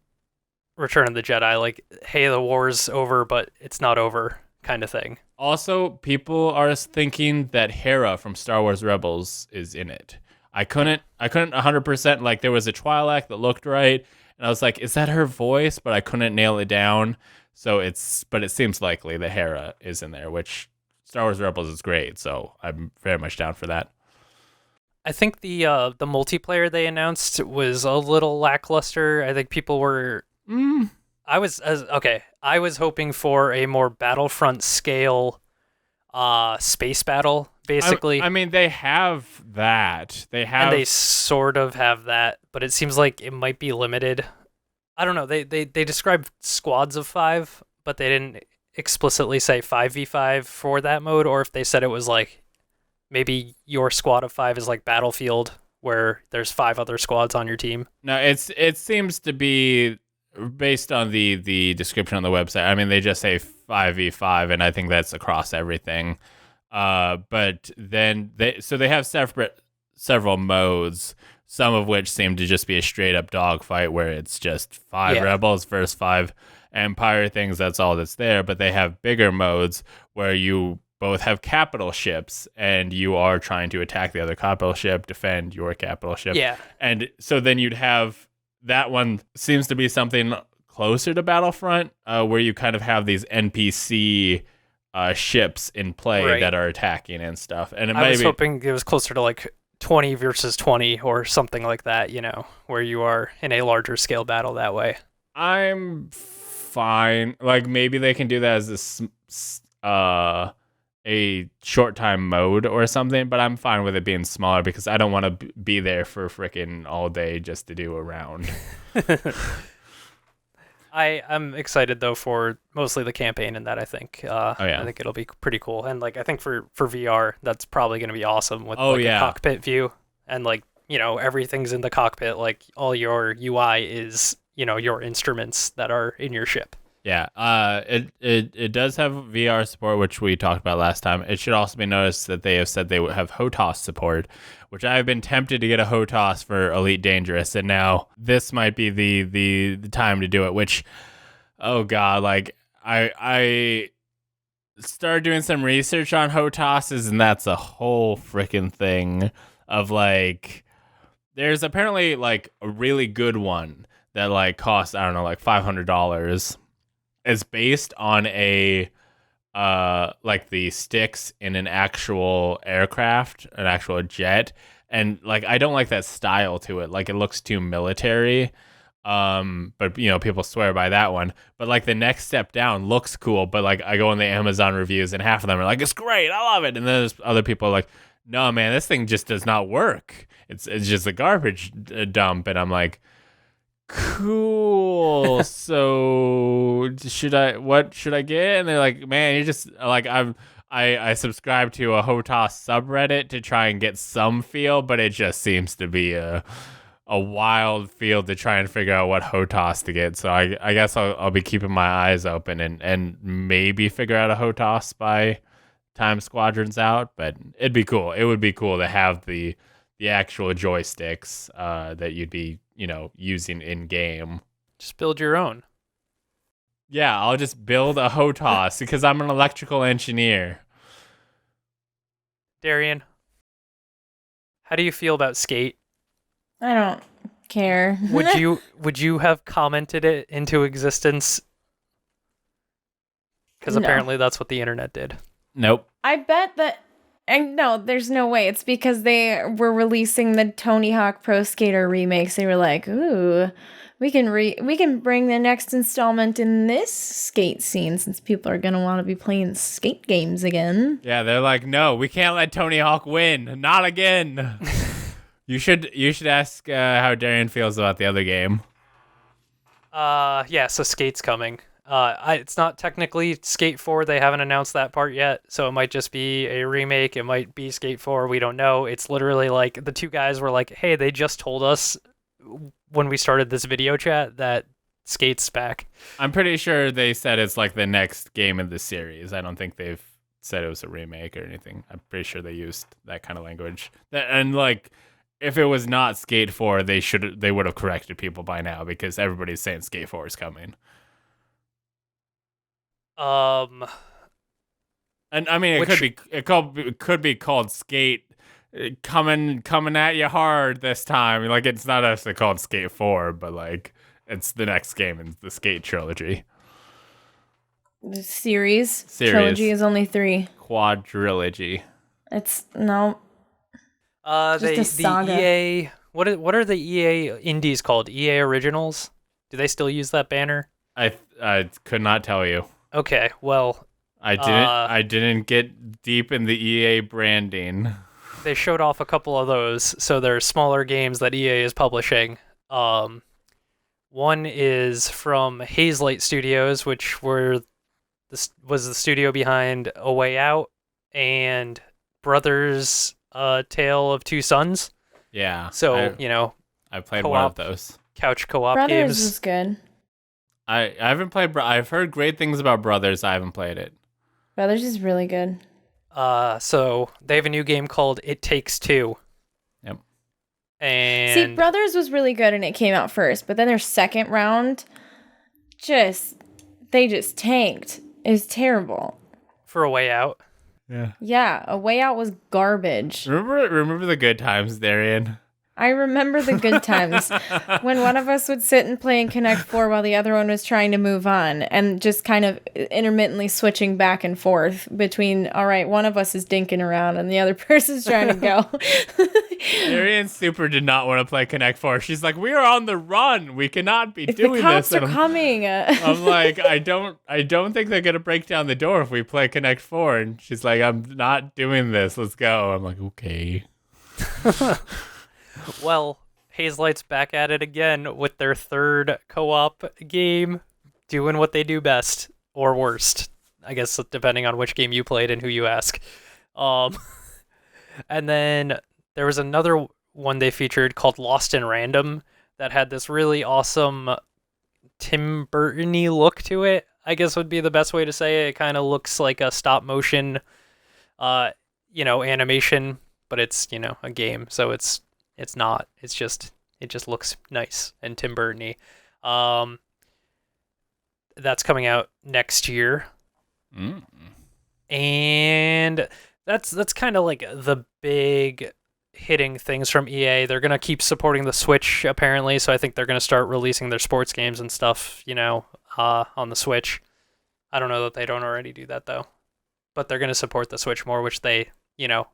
Return of the Jedi, like, hey, the war's over, but it's not over kind of thing. Also, people are thinking that Hera from Star Wars Rebels is in it. I couldn't 100%, like, there was a Twi'lek that looked right, and I was like, is that her voice? But I couldn't nail it down. But it seems likely that Hera is in there, which Star Wars Rebels is great, so I'm very much down for that. I think the multiplayer they announced was a little lackluster. I think people were I was hoping for a more Battlefront scale space battle, basically. I mean, they have that. And they sort of have that, but it seems like it might be limited. I don't know. They described squads of 5, but they didn't explicitly say 5v5 for that mode, or if they said it was like maybe your squad of 5 is like Battlefield, where there's 5 other squads on your team. No, it seems to be based on the description on the website. I mean, they just say 5v5, and I think that's across everything. But then they have several modes, some of which seem to just be a straight up dogfight where it's just 5 rebels versus 5 Empire things. That's all that's there. But they have bigger modes where you both have capital ships and you are trying to attack the other capital ship, defend your capital ship. Yeah. And so then you'd have that one seems to be something closer to Battlefront, where you kind of have these NPC ships in play that are attacking and stuff. And I was hoping it was closer to like 20 versus 20 or something like that, where you are in a larger scale battle that way. I'm fine. Like, maybe they can do that as a short time mode or something, but I'm fine with it being smaller because I don't want to be there for freaking all day just to do a round. I'm excited though for mostly the campaign and that. I think I think it'll be pretty cool, and like I think for VR that's probably going to be awesome with a cockpit view, and like everything's in the cockpit, like all your UI is your instruments that are in your ship. Yeah, it does have VR support, which we talked about last time. It should also be noticed that they have said they have HOTAS support, which I've been tempted to get a HOTAS for Elite Dangerous, and now this might be the time to do it, which, oh god, like, I started doing some research on HOTASs, and that's a whole freaking thing of, like, there's apparently, like, a really good one that, like, costs, I don't know, like $500. It's based on a like the sticks in an actual aircraft, an actual jet, and like I don't like that style to it. Like, it looks too military. But people swear by that one. But like the next step down looks cool, but like I go on the Amazon reviews and half of them are like, it's great, I love it, and then there's other people are like, no man, this thing just does not work. It's just a garbage dump, and I'm like, cool. So what should I get? And they're like, man, you just like, I subscribe to a HOTAS subreddit to try and get some feel, but it just seems to be a wild field to try and figure out what HOTAS to get. So I guess I'll be keeping my eyes open and maybe figure out a HOTAS by time Squadron's out. But it'd be cool. It would be cool to have the actual joysticks that you'd be using in game. Just build your own. Yeah, I'll just build a HOTAS because I'm an electrical engineer. Darian, how do you feel about Skate? I don't care. Would you have commented it into existence? Because apparently that's what the internet did. Nope. I bet that. And no, there's no way. It's because they were releasing the Tony Hawk Pro Skater remakes. They were like, "Ooh, we can bring the next installment in this skate scene since people are gonna want to be playing skate games again." Yeah, they're like, "No, we can't let Tony Hawk win. Not again." You should ask how Darian feels about the other game. Yeah. So Skate's coming. It's not technically Skate 4. They haven't announced that part yet, so it might just be a remake. It might be Skate 4. We don't know. It's literally like the two guys were like, "Hey, they just told us when we started this video chat that Skate's back." I'm pretty sure they said it's like the next game in the series. I don't think they've said it was a remake or anything. I'm pretty sure they used that kind of language. And like, if it was not Skate 4, they would have corrected people by now because everybody's saying Skate 4 is coming. Um, And I mean, it could be called Skate coming at you hard this time. Like, it's not actually called Skate 4, but like it's the next game in the Skate trilogy. The series. Trilogy is only 3. Quadrilogy. It's no. just a saga. The EA. What are the EA indies called? EA Originals? Do they still use that banner? I could not tell you. Okay, well, I didn't get deep in the EA branding. they showed off a couple of those. So they're smaller games that EA is publishing. One is from Hazelight Studios, which was the studio behind A Way Out and Brothers Tale of Two Sons. Yeah. So, I played one of those. Couch co-op Brothers games. is good. I haven't played. I've heard great things about Brothers. I haven't played it. Brothers is really good. So they have a new game called It Takes Two. Yep. And See, Brothers was really good and it came out first, but then their second round, they just tanked. It was terrible. for A Way Out. Yeah. Yeah, A Way Out was garbage. Remember the good times, Darian? I remember the good times when one of us would sit and play in Connect 4 while the other one was trying to move on and just kind of intermittently switching back and forth between, all right, one of us is dinking around and the other person's trying to go. Darian super did not want to play Connect 4. She's like, we are on the run. We cannot be doing the cops this. are coming. I'm like, I don't think they're going to break down the door if we play Connect 4. And she's like, I'm not doing this. Let's go. I'm like, okay. Well, Hazelight's back at it again with their third co-op game, doing what they do best, or worst, I guess, depending on which game you played and who you ask. And then there was another one they featured called Lost in Random that had this really awesome Tim Burton-y look to it, I guess would be the best way to say it. It kind of looks like a stop motion, animation, but it's, a game, so it's not. It just looks nice and Tim Burton-y. That's coming out next year. Mm. And that's kind of like the big hitting things from EA. They're going to keep supporting the Switch apparently, so I think they're going to start releasing their sports games and stuff, on the Switch. I don't know that they don't already do that though. But they're going to support the Switch more, which they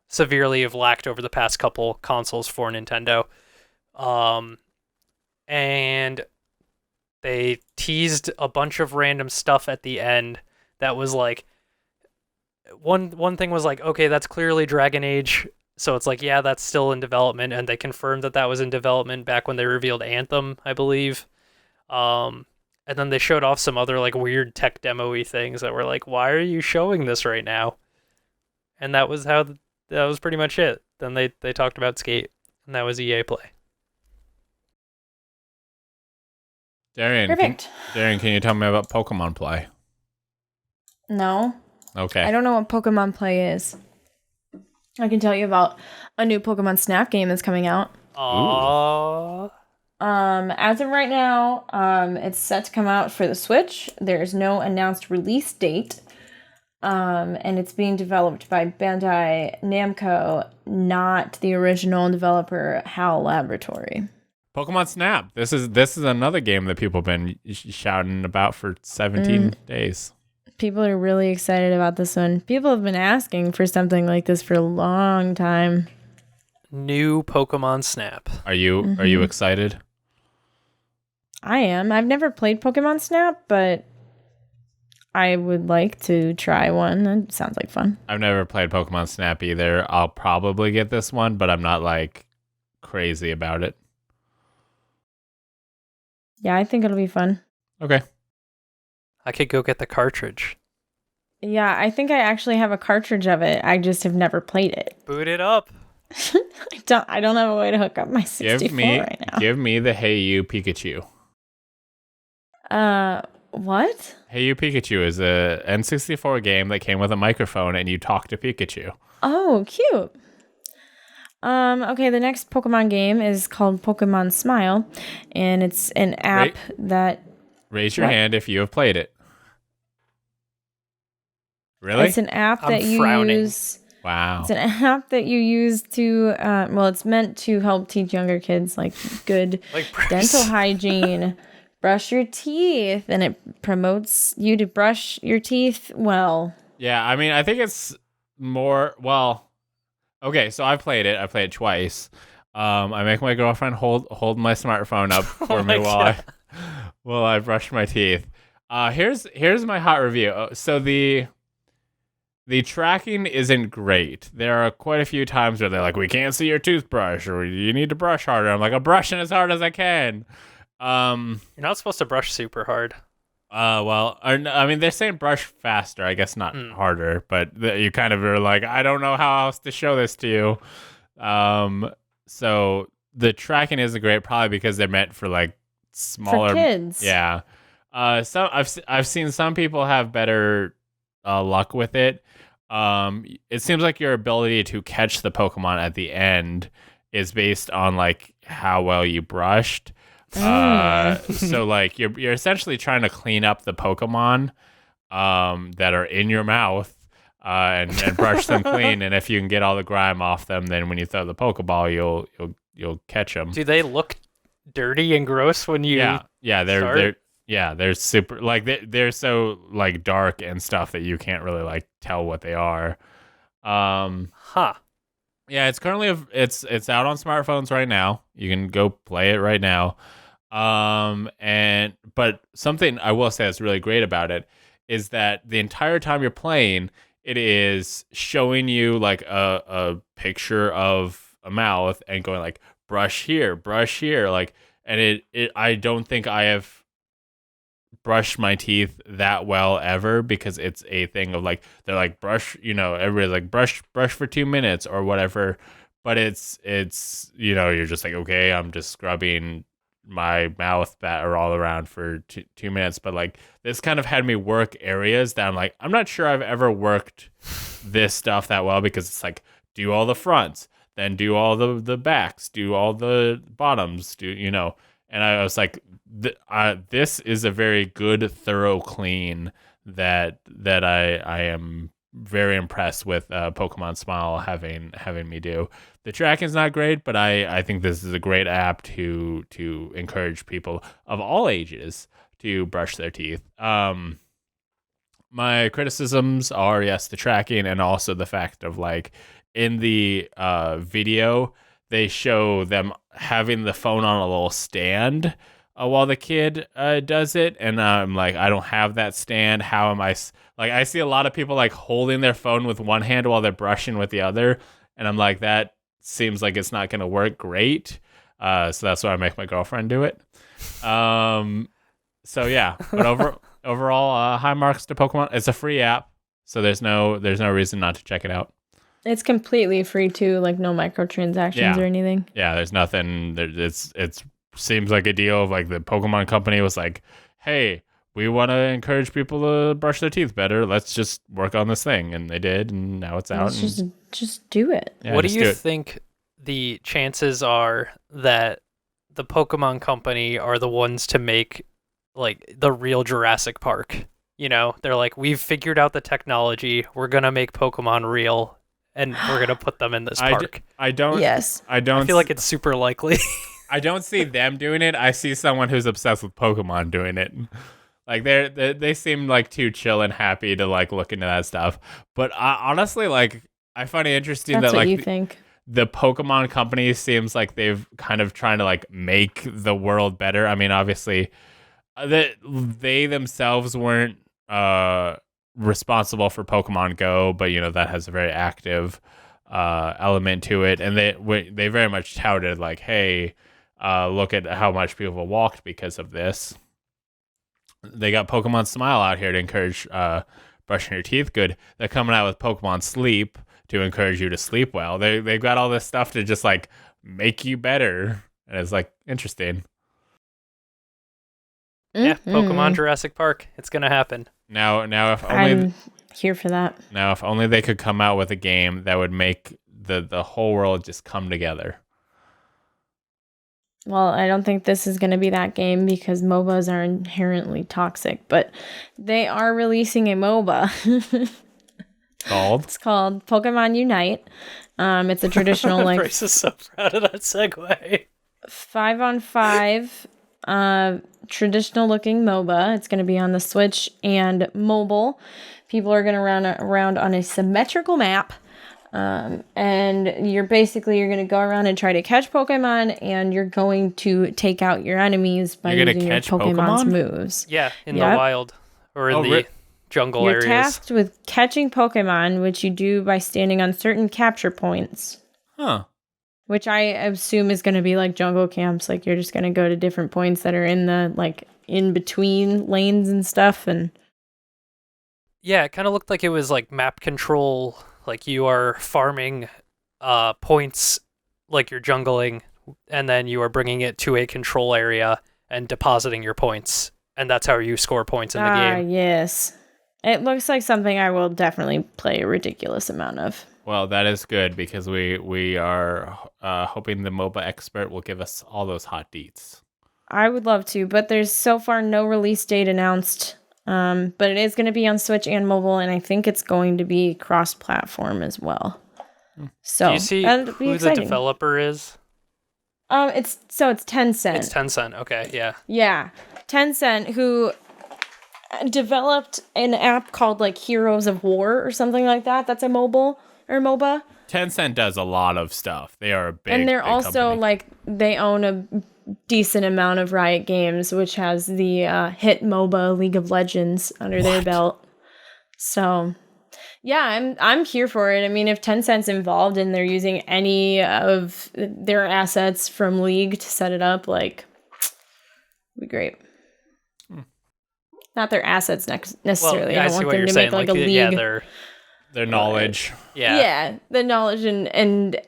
severely have lacked over the past couple consoles for Nintendo. And they teased a bunch of random stuff at the end that was like, one thing was like, okay, that's clearly Dragon Age. So it's like, yeah, that's still in development. And they confirmed that was in development back when they revealed Anthem, I believe. And then they showed off some other like weird tech demo-y things that were like, why are you showing this right now? And that was pretty much it. Then they talked about Skate, and that was EA Play. Darian, Perfect. Darian, can you tell me about Pokemon Play? No. Okay. I don't know what Pokemon Play is. I can tell you about a new Pokemon Snap game that's coming out. Aww. As of right now, it's set to come out for the Switch. There's no announced release date. And it's being developed by Bandai Namco, not the original developer HAL Laboratory. Pokemon Snap. This is another game that people have been shouting about for 17 days. People are really excited about this one. People have been asking for something like this for a long time. New Pokemon Snap. Are you excited? I am. I've never played Pokemon Snap, but I would like to try one. It sounds like fun. I've never played Pokemon Snap either. I'll probably get this one, but I'm not like crazy about it. Yeah, I think it'll be fun. Okay. I could go get the cartridge. Yeah, I think I actually have a cartridge of it. I just have never played it. Boot it up. I don't have a way to hook up my 64 right now. Give me the Hey You Pikachu. What? Hey You Pikachu is a N64 game that came with a microphone and you talk to Pikachu. Oh, cute. Okay, the next Pokemon game is called Pokemon Smile, and it's an app that... Raise your hand if you have played it. Really? It's an app that you use... Wow. It's an app that you use to, it's meant to help teach younger kids, like, good dental hygiene, brush your teeth, and it promotes you to brush your teeth well. Yeah, I mean, I think it's more, okay, so I've played it. I played it twice. I make my girlfriend hold my smartphone up for me while I brush my teeth. Here's my hot review. So the tracking isn't great. There are quite a few times where they're like, we can't see your toothbrush, or you need to brush harder. I'm like, I'm brushing as hard as I can. You're not supposed to brush super hard. I mean, they're saying brush faster, I guess not harder, but you kind of are like, I don't know how else to show this to you. So the tracking isn't great, probably because they're meant for like smaller for kids. Yeah. So I've seen some people have better luck with it. It seems like your ability to catch the Pokemon at the end is based on like how well you brushed. So like you're essentially trying to clean up the Pokemon that are in your mouth and brush them clean, and if you can get all the grime off them, then when you throw the Pokeball you'll catch them. Do they look dirty and gross when you they're super, like they're so like dark and stuff that you can't really like tell what they are. Yeah, it's currently it's out on smartphones right now. You can go play it right now. But something I will say that's really great about it is that the entire time you're playing, it is showing you like a picture of a mouth and going like brush here, like, and I don't think I have brushed my teeth that well ever, because it's a thing of like they're like brush, everybody's like brush for 2 minutes or whatever, but it's you're just like, okay, I'm just scrubbing my mouth that are all around for 2 minutes, but like this kind of had me work areas that I'm like, I'm not sure I've ever worked this stuff that well, because it's like do all the fronts, then do all the backs, do all the bottoms, and I was like, this is a very good, thorough clean that I am very impressed with Pokemon Smile having me do. The tracking's not great, but I think this is a great app to encourage people of all ages to brush their teeth. My criticisms are, yes, the tracking, and also the fact of like in the video they show them having the phone on a little stand while the kid does it, and I'm like, I don't have that stand. How am I? Like, I see a lot of people like holding their phone with one hand while they're brushing with the other, and I'm like, that seems like it's not going to work great. So that's why I make my girlfriend do it. So yeah, but overall, high marks to Pokemon. It's a free app, so there's no reason not to check it out. It's completely free too, like no microtransactions or anything. Yeah, there's nothing. It's seems like a deal of like the Pokemon company was like, hey, we want to encourage people to brush their teeth better. Let's just work on this thing, and they did, and now it's out. Just do it. Yeah, what do you think the chances are that the Pokemon company are the ones to make like the real Jurassic Park? They're like, we've figured out the technology. We're gonna make Pokemon real, and we're gonna put them in this park. I don't. Yes. I don't. I feel like it's super likely. I don't see them doing it. I see someone who's obsessed with Pokemon doing it. Like they seem like too chill and happy to like look into that stuff. But honestly, like I find it interesting That's that what like you think. The Pokemon company seems like they've kind of trying to like make the world better. I mean, obviously, that they themselves weren't responsible for Pokemon Go, but that has a very active element to it, and they very much touted like, hey, look at how much people walked because of this. They got Pokemon Smile out here to encourage brushing your teeth good. They're coming out with Pokemon Sleep to encourage you to sleep well. They've got all this stuff to just like make you better, and it's like interesting. Yeah, Mm-hmm. Pokemon Jurassic Park. It's gonna happen. Now, if only I'm here for that. now if only they could come out with a game that would make the whole world just come together. Well, I don't think this is going to be that game because MOBAs are inherently toxic, but they are releasing a MOBA. Called It's called Pokemon Unite. It's a traditional like Bryce is so proud of that segue. 5-on-5 traditional looking MOBA. It's going to be on the Switch and mobile. People are going to run around on a symmetrical map. And you're going to go around and try to catch Pokemon, and you're going to take out your enemies by You're gonna using your catch Pokemon's Pokemon? moves. Yeah, in Yep. the wild or in the jungle You're areas. tasked with catching Pokemon, which you do by standing on certain capture points, huh? which I assume is going to be like jungle camps. Like you're just going to go to different points that are in the like in between lanes and stuff. And Yeah, it kind of looked like it was like map control. Like you are farming points, like you're jungling, and then you are bringing it to a control area and depositing your points, and that's how you score points in the game. Yes, it looks like something I will definitely play a ridiculous amount of. Well, that is good because we are hoping the MOBA expert will give us all those hot deets. I would love to, but there's so far no release date announced. But it is going to be on Switch and mobile, and I think it's going to be cross-platform as well. So Do you see that'll be who exciting. the developer is? It's Tencent. It's Tencent. Okay, yeah. Yeah, Tencent, who developed an app called like Heroes of War or something like that. That's a mobile or MOBA. Tencent does a lot of stuff. They are a big, And they're big also company. like they own a decent amount of Riot Games, which has the hit MOBA League of Legends under their belt. So, yeah, I'm here for it. I mean, if Tencent's involved and they're using any of their assets from League to set it up, like, it'd be great. Not their assets necessarily. Well, I I don't see want what them you're to saying. make like a League. Yeah, their knowledge, yeah. The knowledge and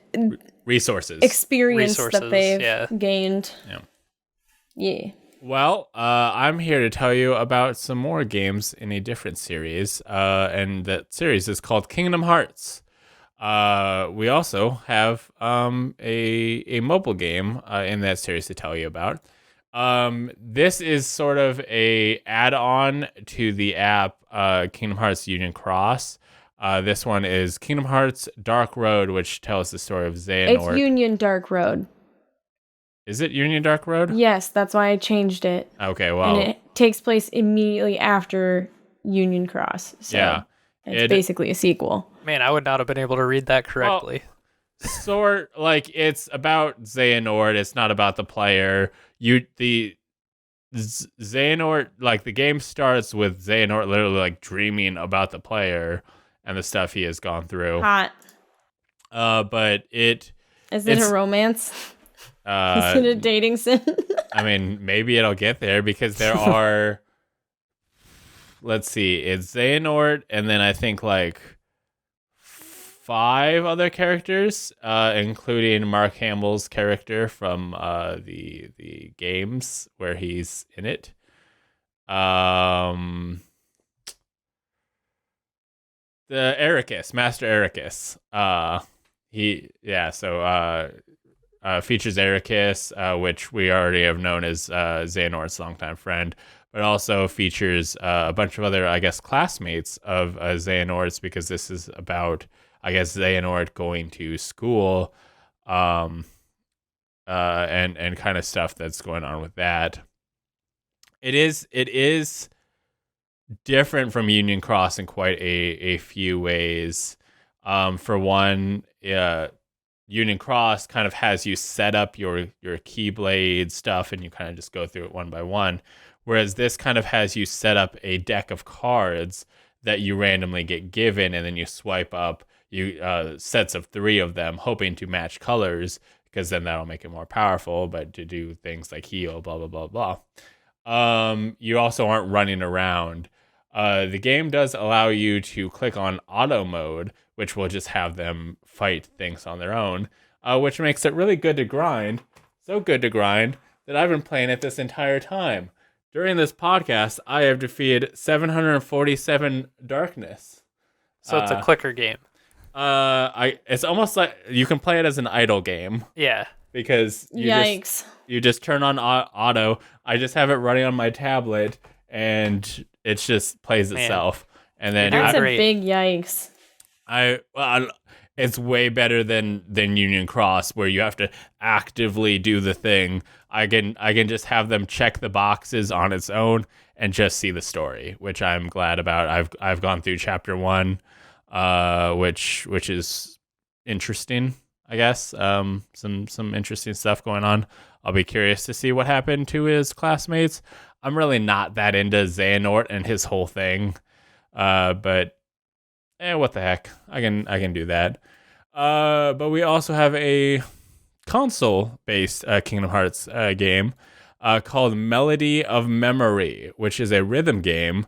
resources. experience Resources, that they've yeah. gained. Yeah. Yeah. Well, I'm here to tell you about some more games in a different series, and that series is called Kingdom Hearts. We also have a mobile game in that series to tell you about. This is sort of a add-on to the app Kingdom Hearts Union Cross. This one is Kingdom Hearts Dark Road, which tells the story of Xehanort. It's Union Dark Road. Is it Union Dark Road? Yes, that's why I changed it. Okay, well, And it takes place immediately after Union Cross. So yeah. it's basically a sequel. Man, I would not have been able to read that correctly. Sort like it's about Xehanort. It's not about the player. Xehanort, like the game starts with Xehanort literally like dreaming about the player and the stuff he has gone through. Hot. But Is it a romance? Is it a dating sim? I mean, maybe it'll get there because there are. Let's see, it's Xehanort, and then I think like 5 other characters, including Mark Hamill's character from the games where he's in it. The Ericus, Master Ericus. Features Ericus, which we already have known as Xehanort's longtime friend, but also features a bunch of other, I guess, classmates of Xehanort's, because this is about, I guess, Xehanort going to school, and kind of stuff that's going on with that. It is different from Union Cross in quite a few ways. For one, Union Cross kind of has you set up your Keyblade stuff, and you kind of just go through it one by one. Whereas this kind of has you set up a deck of cards that you randomly get given, and then you swipe up sets of 3 of them, hoping to match colors, because then that'll make it more powerful, but to do things like heal, blah, blah, blah, blah. You also aren't running around. The game does allow you to click on auto mode, which will just have them fight things on their own, which makes it really good to grind. So good to grind that I've been playing it this entire time. During this podcast, I have defeated 747 darkness. So it's a clicker game. It's almost like you can play it as an idle game Yeah. because you just turn on auto. I just have it running on my tablet, and it just plays itself. And then That's a Great. big yikes. it's way better than Union Cross, where you have to actively do the thing. I can just have them check the boxes on its own and just see the story, which I'm glad about. I've gone through chapter 1, which is interesting, I guess. Some interesting stuff going on. I'll be curious to see what happened to his classmates. I'm really not that into Xehanort and his whole thing, but what the heck? I can do that. But we also have a console-based Kingdom Hearts game called Melody of Memory, which is a rhythm game,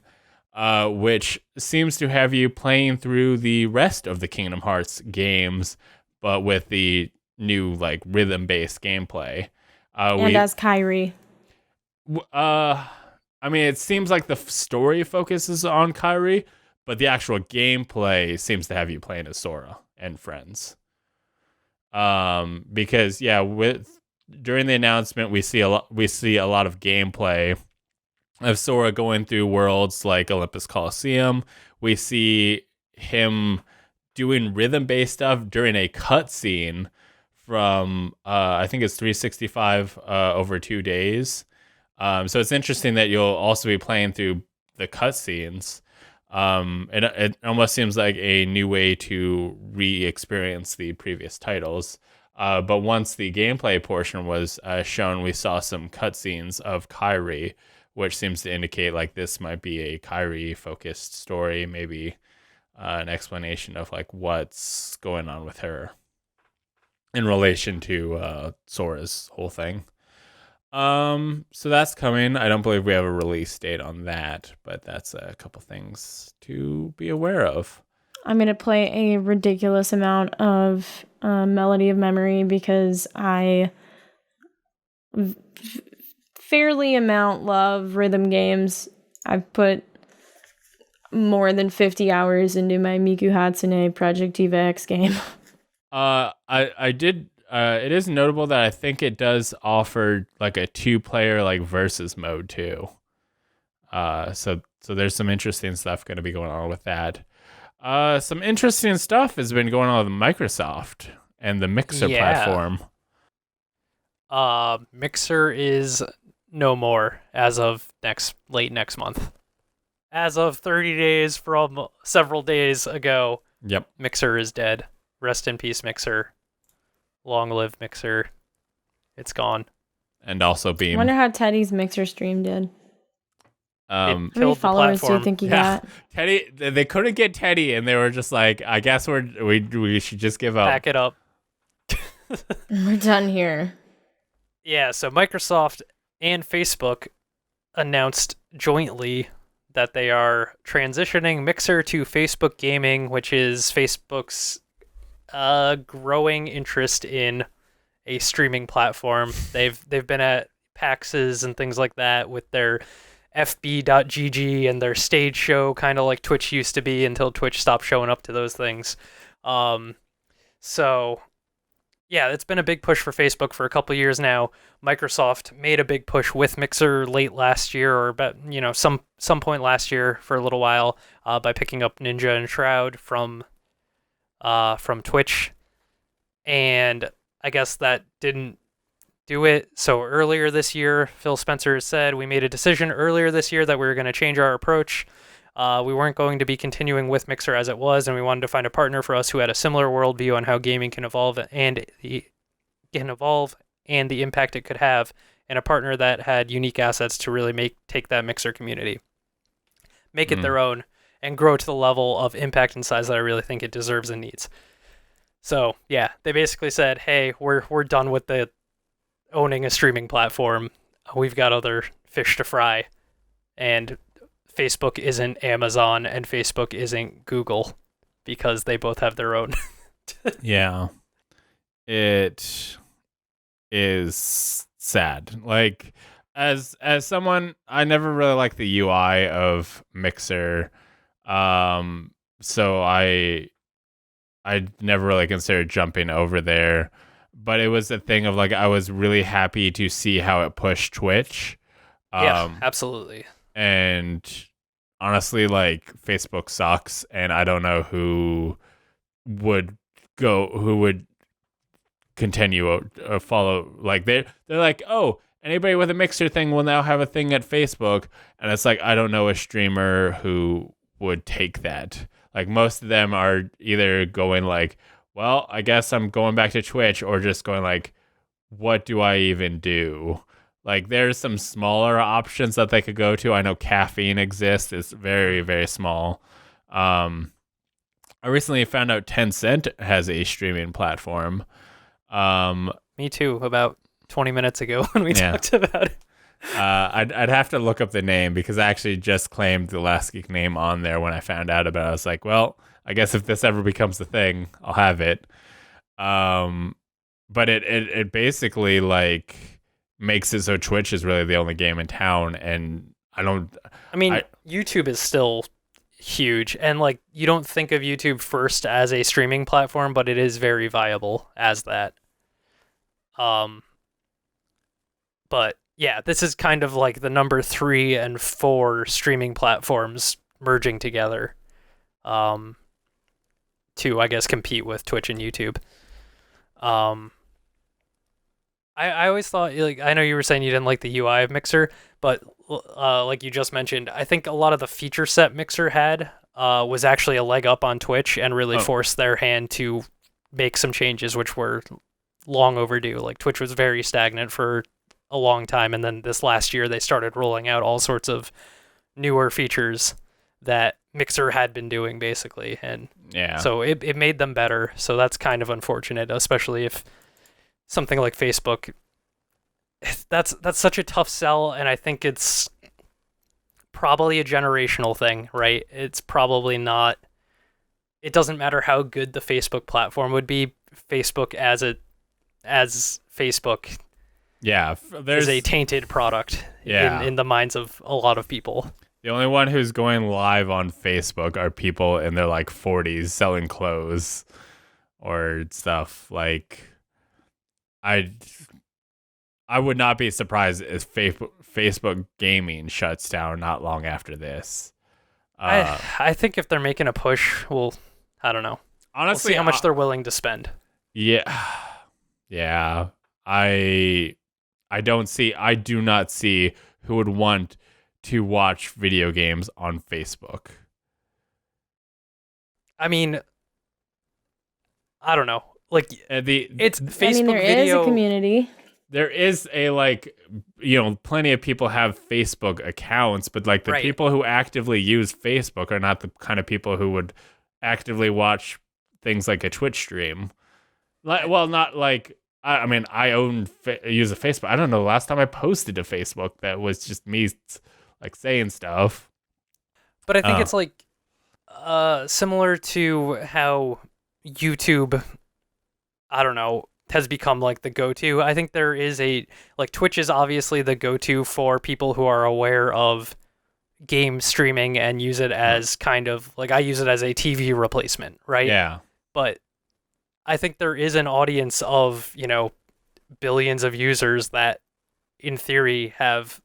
which seems to have you playing through the rest of the Kingdom Hearts games, but with the new rhythm-based gameplay. And as Kyrie. I mean, it seems like the story focuses on Kyrie, but the actual gameplay seems to have you playing as Sora and friends. Because during the announcement we see a lot of gameplay of Sora going through worlds like Olympus Coliseum. We see him doing rhythm-based stuff during a cutscene from I think it's 365 over 2 days. So it's interesting that you'll also be playing through the cutscenes. It almost seems like a new way to re-experience the previous titles. But once the gameplay portion was shown, we saw some cutscenes of Kyrie, which seems to indicate this might be a Kyrie-focused story, maybe an explanation of what's going on with her in relation to Sora's whole thing. So that's coming. I don't believe we have a release date on that, but that's a couple things to be aware of. I'm going to play a ridiculous amount of Melody of Memory because I fairly love rhythm games. I've put more than 50 hours into my Miku Hatsune Project Diva X game. I did. It is notable that I think it does offer a 2-player versus mode too. So there's some interesting stuff going to be going on with that. Some interesting stuff has been going on with Microsoft and the Mixer platform. Mixer is no more as of late next month. As of 30 days from several days ago. Yep. Mixer is dead. Rest in peace, Mixer. Long live Mixer. It's gone. And also Beam. I wonder how Teddy's Mixer stream did. How many followers do you think he got? Teddy, they couldn't get Teddy, and they were just like, I guess we should just give up. Pack it up. We're done here. Yeah, so Microsoft and Facebook announced jointly that they are transitioning Mixer to Facebook Gaming, which is Facebook's growing interest in a streaming platform. They've been at PAXs and things like that with their FB.GG and their stage show, kind of like Twitch used to be until Twitch stopped showing up to those things. So yeah, it's been a big push for Facebook for a couple years now. Microsoft made a big push with Mixer late last year, or about some point last year for a little while, by picking up Ninja and Shroud from Twitch, and I guess that didn't do it. So earlier this year, Phil Spencer said we made a decision earlier this year that we were going to change our approach. We weren't going to be continuing with Mixer as it was, and we wanted to find a partner for us who had a similar worldview on how gaming can evolve and the impact it could have, and a partner that had unique assets to really take that Mixer community, make it their own, and grow to the level of impact and size that I really think it deserves and needs. So yeah, they basically said, hey, we're done with the owning a streaming platform. We've got other fish to fry, and Facebook isn't Amazon and Facebook isn't Google, because they both have their own. Yeah. It is sad. Like, as someone, I never really liked the UI of Mixer. So I never really considered jumping over there. But it was a thing of like, I was really happy to see how it pushed Twitch. Yeah, absolutely. And honestly, like, Facebook sucks, and I don't know who would continue or follow. Like, they're like, oh, anybody with a Mixer thing will now have a thing at Facebook, and it's like, I don't know a streamer who would take that. Like, most of them are either going like, well, I guess I'm going back to Twitch, or just going like, what do I even do? Like, there's some smaller options that they could go to. I know Caffeine exists. It's very, very small. I recently found out Tencent has a streaming platform. Me too, about 20 minutes ago when we talked about it. I'd have to look up the name, because I actually just claimed the Last Geek name on there when I found out about it. I was like, well, I guess if this ever becomes a thing, I'll have it. But it basically like makes it so Twitch is really the only game in town, and I mean, YouTube is still huge, and like, you don't think of YouTube first as a streaming platform, but it is very viable as that. But yeah, this is kind of like the number 3 and 4 streaming platforms merging together, to, I guess, compete with Twitch and YouTube. I always thought, like, I know you were saying you didn't like the UI of Mixer, but like you just mentioned, I think a lot of the feature set Mixer had was actually a leg up on Twitch, and really forced their hand to make some changes, which were long overdue. Like, Twitch was very stagnant for a long time, and then this last year they started rolling out all sorts of newer features that Mixer had been doing, basically, and so it made them better. So that's kind of unfortunate, especially if something like Facebook, that's such a tough sell, and I think it's probably a generational thing, right? It's probably not, it doesn't matter how good the Facebook platform would be, Facebook as Facebook is a tainted product in the minds of a lot of people. The only one who's going live on Facebook are people in their like 40s selling clothes or stuff. Like, I would not be surprised if Facebook gaming shuts down not long after this. I think if they're making a push, I don't know. Honestly, we'll see how much they're willing to spend. Yeah. I do not see who would want to watch video games on Facebook. I mean, I don't know. Like, it's Facebook. I mean, there video is a community. There is plenty of people have Facebook accounts, but like the people who actively use Facebook are not the kind of people who would actively watch things like a Twitch stream. Like, well, not like, I mean, I use a Facebook. I don't know the last time I posted to Facebook that was just me like saying stuff. But I think it's like similar to how YouTube, I don't know, has become like the go-to. I think there is Twitch is obviously the go-to for people who are aware of game streaming and use it as kind of like, I use it as a TV replacement, right? Yeah. But I think there is an audience of, billions of users that in theory have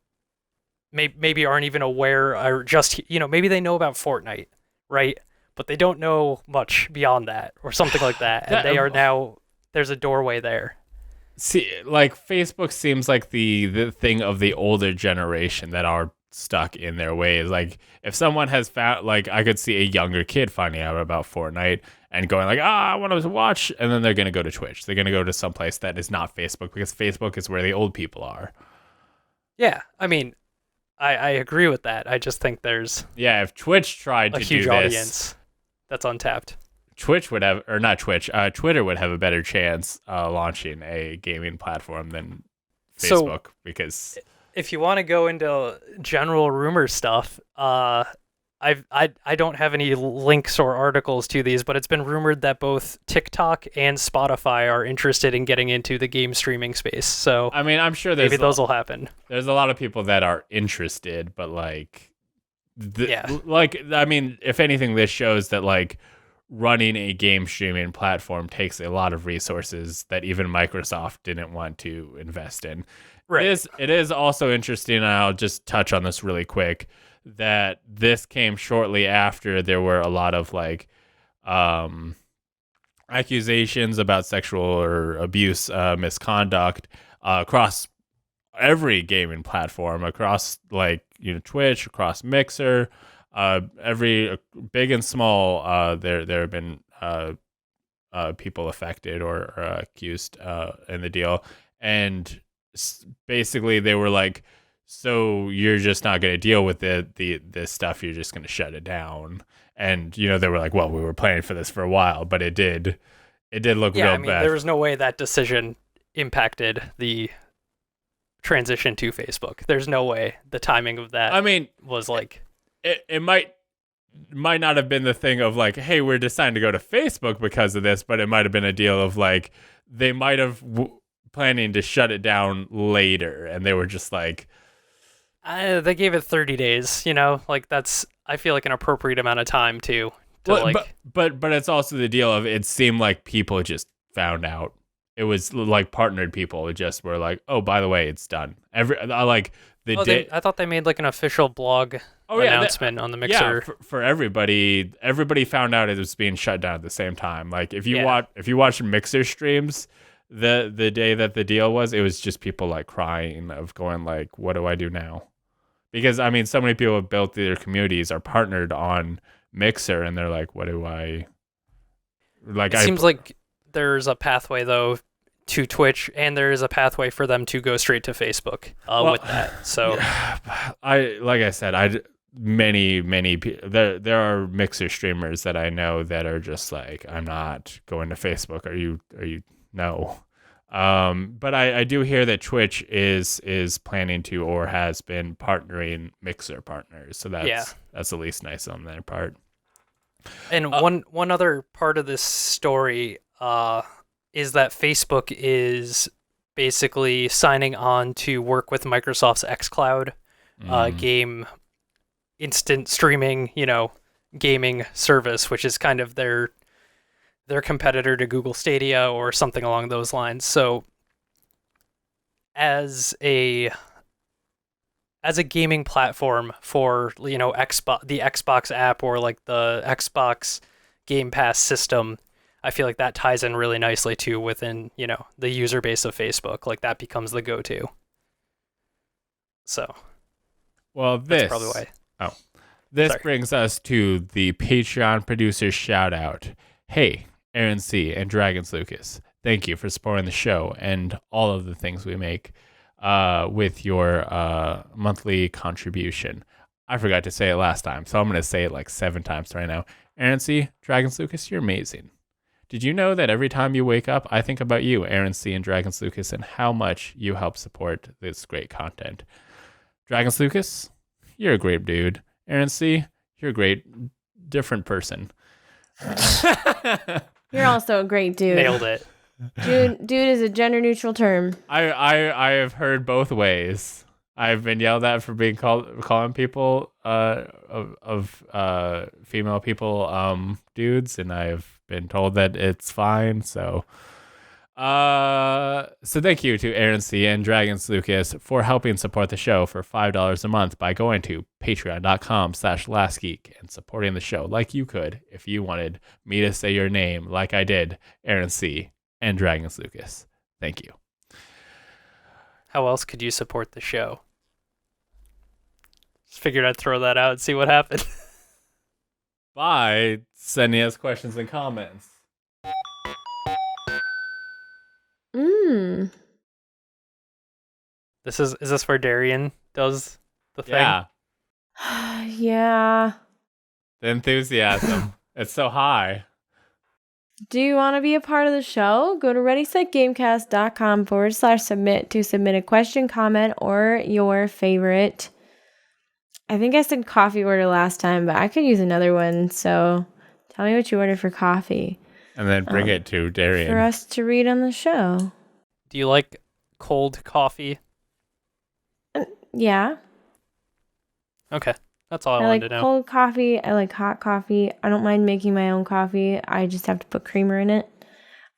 maybe aren't even aware, or just, maybe they know about Fortnite, right? But they don't know much beyond that or something like that. And they are now, there's a doorway there. See, like, Facebook seems like the thing of the older generation that are stuck in their ways. Like, if someone has found, like, I could see a younger kid finding out about Fortnite and going like, I want to watch, and then they're going to go to Twitch. They're going to go to someplace that is not Facebook, because Facebook is where the old people are. Yeah, I mean, I agree with that. I just think there's if Twitch tried to do this, a huge audience that's untapped. Twitch would have, or not Twitch, Twitter would have a better chance launching a gaming platform than Facebook, because if you want to go into general rumor stuff, I don't have any links or articles to these, but it's been rumored that both TikTok and Spotify are interested in getting into the game streaming space. So I mean, I'm sure maybe those will happen. There's a lot of people that are interested, but like, Yeah. like I mean, if anything, this shows that like running a game streaming platform takes a lot of resources that even Microsoft didn't want to invest in. Right. It is also interesting, and I'll just touch on this really quick, that this came shortly after there were a lot of like accusations about sexual or abuse, misconduct across every gaming platform, across like Twitch, across Mixer, every big and small. There have been people affected or accused in the deal, and basically they were like, so you're just not going to deal with this stuff, you're just going to shut it down. And they were like, well, we were planning for this for a while, but it did look real bad. There was no way that decision impacted the transition to Facebook. There's no way the timing of that was like, it might not have been the thing of like, hey, we're deciding to go to Facebook because of this, but it might have been a deal of like, they might have planning to shut it down later, and they were just like, they gave it 30 days, like that's, I feel like, an appropriate amount of time to well, like. But it's also the deal of, it seemed like people just found out. It was like partnered people just were like, oh, by the way, it's done. I thought they made like an official blog announcement on the Mixer. Yeah, for everybody. Everybody found out it was being shut down at the same time. Like if you watch Mixer streams, the day that the deal was, it was just people like crying of going like, what do I do now? Because I mean, so many people have built their communities, are partnered on Mixer, and they're like, what do I like? It seems like there's a pathway though to Twitch, and there is a pathway for them to go straight to Facebook with that. So many people, there are Mixer streamers that I know that are just like, I'm not going to Facebook. Are you no. But I do hear that Twitch is planning to, or has been partnering Mixer partners. So that's at least nice on their part. And one other part of this story is that Facebook is basically signing on to work with Microsoft's xCloud game instant streaming, gaming service, which is kind of their competitor to Google Stadia or something along those lines. So as a gaming platform for, Xbox, the Xbox app, or like the Xbox Game Pass system, I feel like that ties in really nicely too within, the user base of Facebook. Like that becomes the go-to. So, well, that's probably why. Oh, this brings us to the Patreon producer shout out. Hey, Aaron C. and Dragons Lucas, thank you for supporting the show and all of the things we make with your monthly contribution. I forgot to say it last time, so I'm going to say it like 7 times right now. Aaron C., Dragons Lucas, you're amazing. Did you know that every time you wake up, I think about you, Aaron C. and Dragons Lucas, and how much you help support this great content? Dragons Lucas, you're a great dude. Aaron C., you're a great, different person. You're also a great dude. Nailed it. Dude is a gender neutral term. I have heard both ways. I've been yelled at for being calling people of female people dudes, and I've been told that it's fine. So thank you to Aaron C. and Dragons Lucas for helping support the show for $5 a month by going to patreon.com/lastgeek and supporting the show like you could if you wanted me to say your name like I did, Aaron C. and Dragons Lucas. Thank you. How else could you support the show? Just figured I'd throw that out and see what happened. By sending us questions and comments. Is this where Darian does the thing? Yeah. Yeah. The enthusiasm. It's so high. Do you want to be a part of the show? Go to readysetgamecast.com/submit to submit a question, comment, or your favorite. I think I said coffee order last time, but I could use another one. So tell me what you ordered for coffee. And then bring it to Darian. For us to read on the show. Do you like cold coffee? Yeah. Okay. That's all I I wanted like to know. cold coffee. I like hot coffee. I don't mind making my own coffee. I just have to put creamer in it.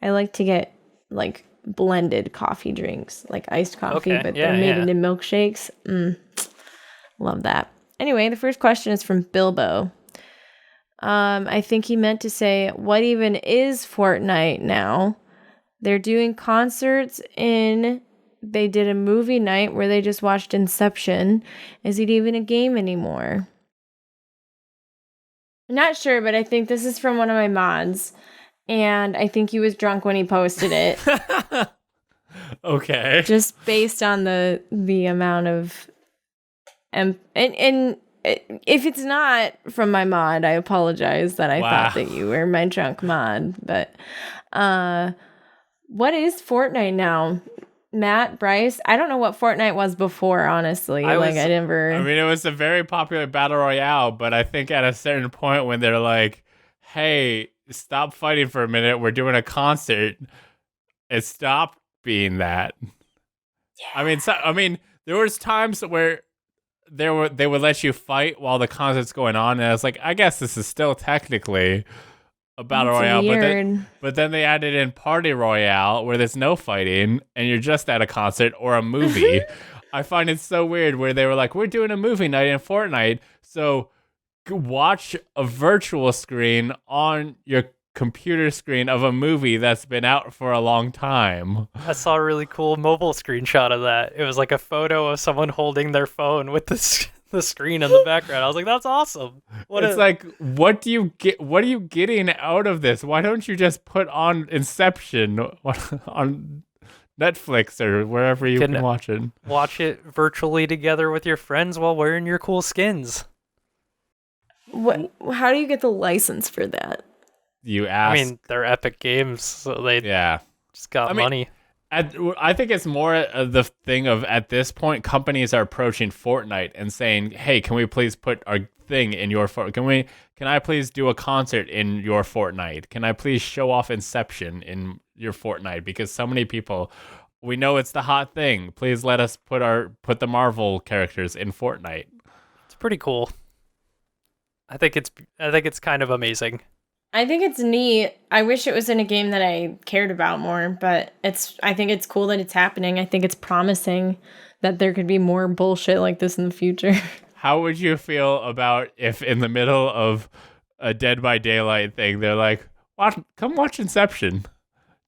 I like to get like blended coffee drinks, like iced coffee, Okay, but yeah, they're made yeah. into milkshakes. Love that. Anyway, the first question is from Bilbo. I think he meant to say, what even is Fortnite now? They're doing concerts they did a movie night where they just watched Inception. Is it even a game anymore? I'm not sure, but I think this is from one of my mods. And I think he was drunk when he posted it. Okay. Just based on the amount of and if it's not from my mod, I apologize that I thought that you were my drunk mod. But what is Fortnite now? Matt, Bryce, I don't know what Fortnite was before, honestly. I mean, it was a very popular battle royale, but I think at a certain point when they're like, hey, stop fighting for a minute, we're doing a concert, it stopped being that. Yeah. I mean, there was times where they would let you fight while the concert's going on, and I was like, I guess this is still technically a battle royale, but then they added in party royale where there's no fighting and you're just at a concert or a movie. I find it so weird where they were like, we're doing a movie night in Fortnite, so watch a virtual screen on your computer screen of a movie that's been out for a long time. I saw a really cool mobile screenshot of that. It was like a photo of someone holding their phone with the screen in the background. I was like, that's awesome. What are you getting out of this? Why don't you just put on Inception on Netflix or wherever you can watch it? Watch it virtually together with your friends while wearing your cool skins. What? How do you get the license for that? You ask. I mean, they're Epic Games, so they just got money. I think it's more the thing of, at this point, companies are approaching Fortnite and saying, hey, can we please put our thing in your Fortnite? Can I please do a concert in your Fortnite? Can I please show off Inception in your Fortnite? Because so many people, we know it's the hot thing. Please let us put the Marvel characters in Fortnite. It's pretty cool. I think it's kind of amazing. I think it's neat. I wish it was in a game that I cared about more, but I think it's cool that it's happening. I think it's promising that there could be more bullshit like this in the future. How would you feel about if in the middle of a Dead by Daylight thing, they're like, come watch Inception.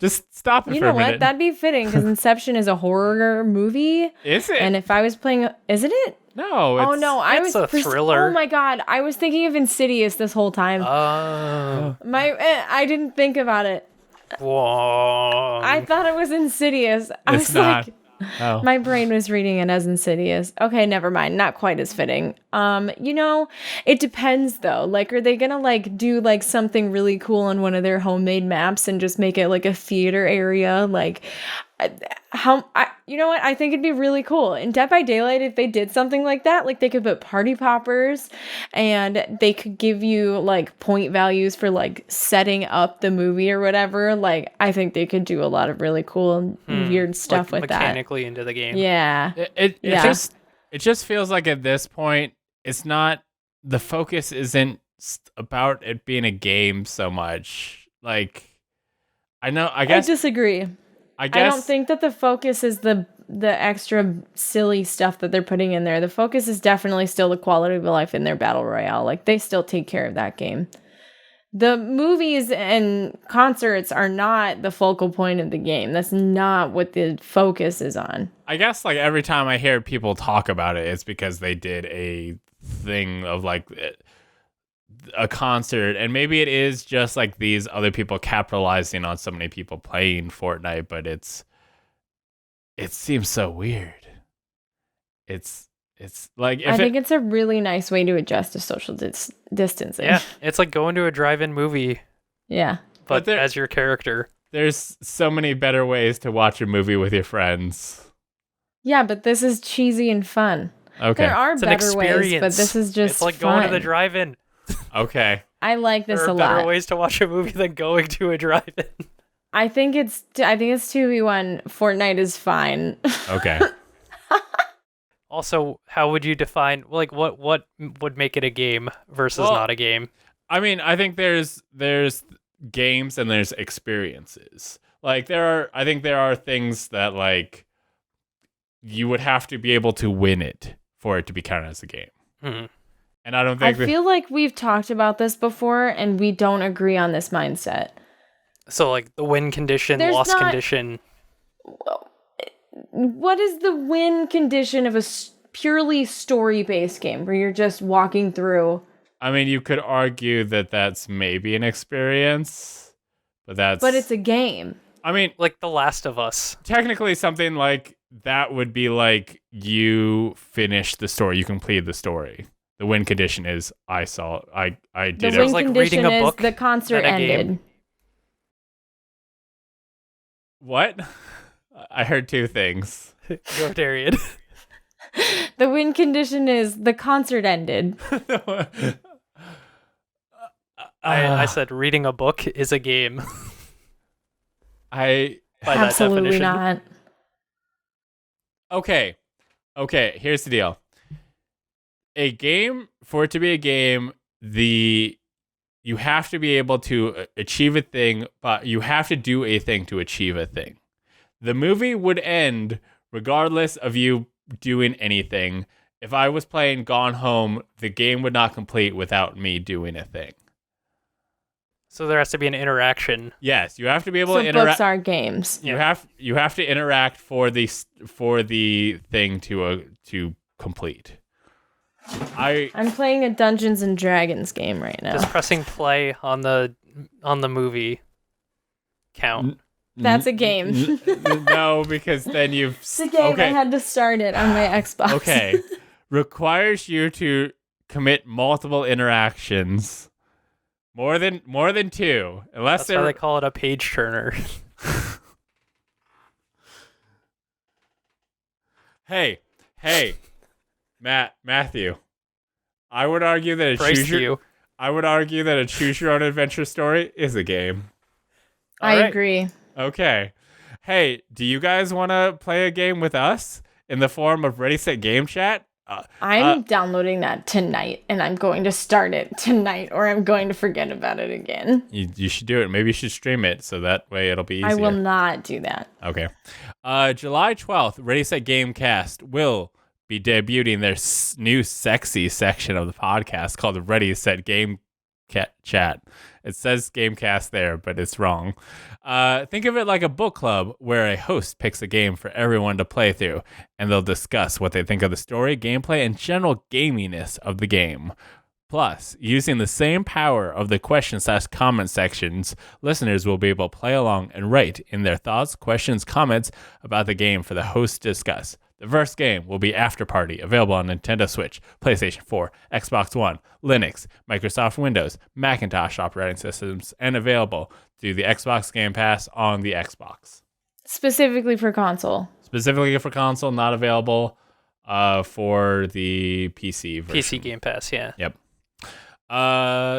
Just stop it for a minute. You know what? That'd be fitting because Inception is a horror movie. Is it? And if I was playing... Isn't it? No, it's a thriller. Oh my god, I was thinking of Insidious this whole time. I didn't think about it. Whoa. I thought it was Insidious. It's not. My brain was reading it as Insidious. Okay, never mind. Not quite as fitting. It depends though. Like, are they gonna like do like something really cool on one of their homemade maps and just make it like a theater area? Like, you know what? I think it'd be really cool. In Dead by Daylight, if they did something like that, like they could put party poppers and they could give you like point values for like setting up the movie or whatever. Like, I think they could do a lot of really cool and weird stuff like with that. Mechanically into the game. Yeah. It just feels like at this point, it's not, the focus isn't about it being a game so much. Like, I disagree. I don't think that the focus is the extra silly stuff that they're putting in there. The focus is definitely still the quality of life in their battle royale. Like, they still take care of that game. The movies and concerts are not the focal point of the game. That's not what the focus is on. I guess like every time I hear people talk about it, it's because they did a thing of like a concert, and maybe it is just like these other people capitalizing on so many people playing Fortnite, but it seems so weird. It's like, I think it's a really nice way to adjust to social distancing. Yeah, it's like going to a drive-in movie. Yeah. but as your character. There's so many better ways to watch a movie with your friends. Yeah, but this is cheesy and fun. Okay. There are better ways, but this is just It's like fun. going to the drive-in. Okay. I like this a lot. There are better ways to watch a movie than going to a drive-in. I think it's 2v1. Fortnite is fine. Okay. Also, how would you define what would make it a game versus not a game? I mean, I think there's games and there's experiences. Like I think there are things that like you would have to be able to win it for it to be counted as a game. Mm-hmm. And I don't think I feel like we've talked about this before and we don't agree on this mindset. So like the win condition, loss condition. What is the win condition of a purely story-based game where you're just walking through? I mean, you could argue that that's maybe an experience, but it's a game. I mean, like The Last of Us. Technically, something like that would be like you finished the story, you completed the story. The win condition is I did the it. win It was like condition reading a book, is the concert then a game. ended. What? I heard two things. Go Darian. The win condition is the concert ended. I said reading a book is a game. By Absolutely that definition. not. Okay, here's the deal. A game, for it to be a game, you have to be able to achieve a thing, but you have to do a thing to achieve a thing. The movie would end regardless of you doing anything. If I was playing Gone Home, the game would not complete without me doing a thing. So there has to be an interaction. Yes, you have to be able to So interact. books are games. You have to interact for the thing to complete. I'm playing a Dungeons and Dragons game right now. Does pressing play on the movie count? That's a game. No, because then you've... It's a game. I had to start it on my Xbox. Okay. Requires you to commit multiple interactions. More than two. Unless That's why they call it a page turner. Hey. Matthew. I would argue that a choose your own adventure story is a game. I agree. Okay. Hey, do you guys want to play a game with us in the form of Ready Set Gamechat? I'm downloading that tonight, and I'm going to start it tonight, or I'm going to forget about it again. You should do it. Maybe you should stream it so that way it'll be easier. I will not do that. Okay. July 12th, Ready Set Gamecast will be debuting their new sexy section of the podcast called the Ready Set Game Chat. It says Gamecast there, but it's wrong. Think of it like a book club where a host picks a game for everyone to play through, and they'll discuss what they think of the story, gameplay, and general gaminess of the game. Plus, using the same power of the question/comment sections, listeners will be able to play along and write in their thoughts, questions, comments about the game for the host to discuss. The first game will be Afterparty, available on Nintendo Switch, PlayStation 4, Xbox One, Linux, Microsoft Windows, Macintosh operating systems, and available through the Xbox Game Pass on the Xbox. Specifically for console. Specifically for console, not available for the PC version. PC Game Pass, yeah. Yep.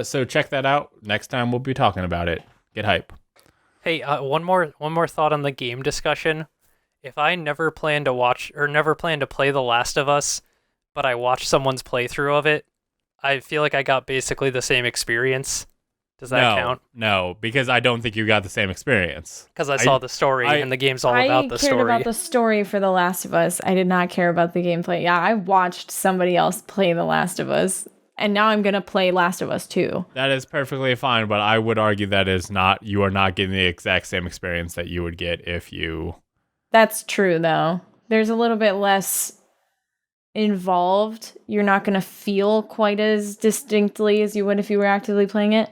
So check that out. Next time we'll be talking about it. Get hype. Hey, one more thought on the game discussion. If I never plan to watch or never plan to play The Last of Us, but I watched someone's playthrough of it, I feel like I got basically the same experience. Does that count? No, because I don't think you got the same experience. Because I saw the story, and the game's all about the story. I cared about the story for The Last of Us. I did not care about the gameplay. Yeah, I watched somebody else play The Last of Us, and now I'm going to play Last of Us 2. That is perfectly fine, but I would argue that you are not getting the exact same experience that you would get if you... That's true, though. There's a little bit less involved. You're not going to feel quite as distinctly as you would if you were actively playing it.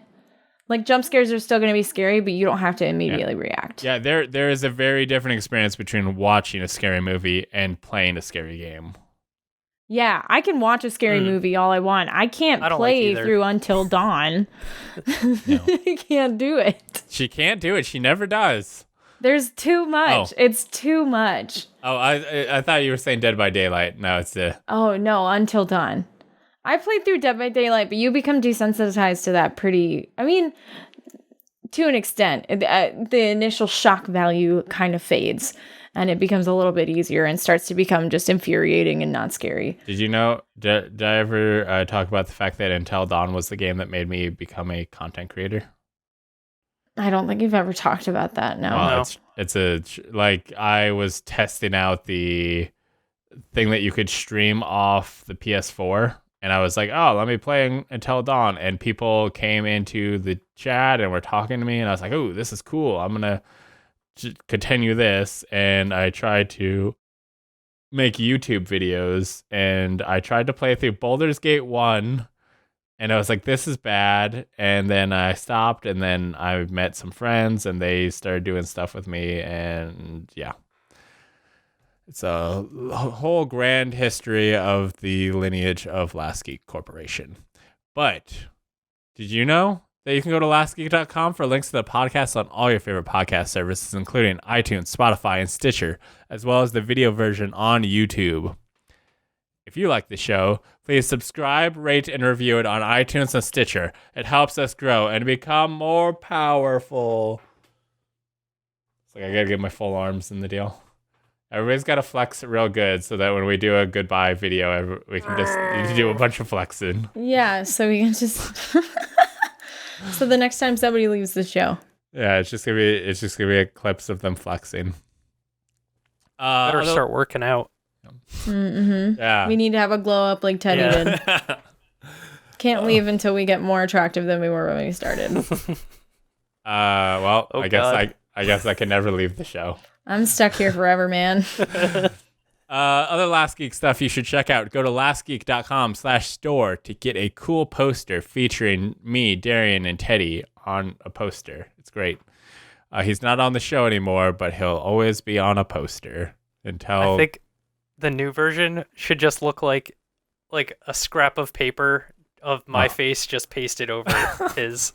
Like, jump scares are still going to be scary, but you don't have to immediately react. Yeah, there is a very different experience between watching a scary movie and playing a scary game. Yeah, I can watch a scary movie all I want. I can't I don't like play either. through Until Dawn. No. I can't do it. She can't do it. She never does. There's too much. Oh. It's too much. Oh, I thought you were saying Dead by Daylight. No, it's Oh, no, Until Dawn. I played through Dead by Daylight, but you become desensitized to that to an extent. The initial shock value kind of fades, and it becomes a little bit easier and starts to become just infuriating and not scary. Did you know? Did I ever talk about the fact that Until Dawn was the game that made me become a content creator? I don't think you've ever talked about that, no. Well, it's I was testing out the thing that you could stream off the PS4, and I was like, oh, let me play Until Dawn, and people came into the chat and were talking to me, and I was like, oh, this is cool. I'm gonna continue this, and I tried to make YouTube videos, and I tried to play through Baldur's Gate 1, and I was like, this is bad, and then I stopped, and then I met some friends, and they started doing stuff with me, and yeah. It's a whole grand history of the lineage of Last Geek Corporation. But did you know that you can go to lastgeek.com for links to the podcast on all your favorite podcast services, including iTunes, Spotify, and Stitcher, as well as the video version on YouTube? If you like the show, please subscribe, rate, and review it on iTunes and Stitcher. It helps us grow and become more powerful. It's like I gotta get my full arms in the deal. Everybody's got to flex real good so that when we do a goodbye video, we can just do a bunch of flexing. Yeah, so we can just... So the next time somebody leaves the show. Yeah, it's just gonna be a clips of them flexing. Better start working out. Mm-hmm. Yeah. We need to have a glow up like Teddy did. Can't leave until we get more attractive than we were when we started. Well, Oh, I God. guess I can never leave the show. I'm stuck here forever, man. Other Last Geek stuff you should check out. Go to lastgeek.com/store to get a cool poster featuring me, Darian, and Teddy on a poster. It's great. He's not on the show anymore, but he'll always be on a poster until... I think the new version should just look like a scrap of paper of my face just pasted over his.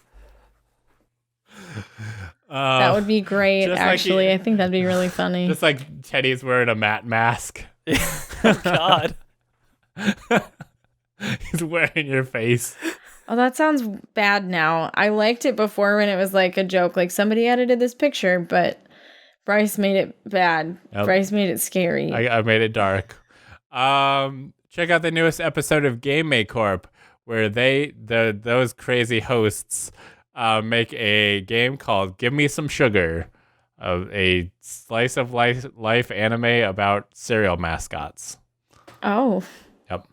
That would be great, actually. I think that'd be really funny. Just like Teddy's wearing a matte mask. Oh, God. He's wearing your face. Oh, that sounds bad now. I liked it before when it was like a joke. Like somebody edited this picture, but Bryce made it bad. Yep. Bryce made it scary. I made it dark. Check out the newest episode of Game Corp, where those crazy hosts make a game called Give Me Some Sugar, a slice of life anime about cereal mascots. Oh. Yep.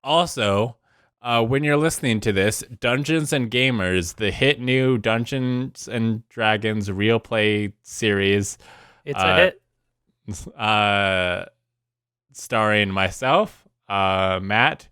Also, when you're listening to this, Dungeons and Gamers, the hit new Dungeons and Dragons real play series. It's a hit. Starring myself, Matt,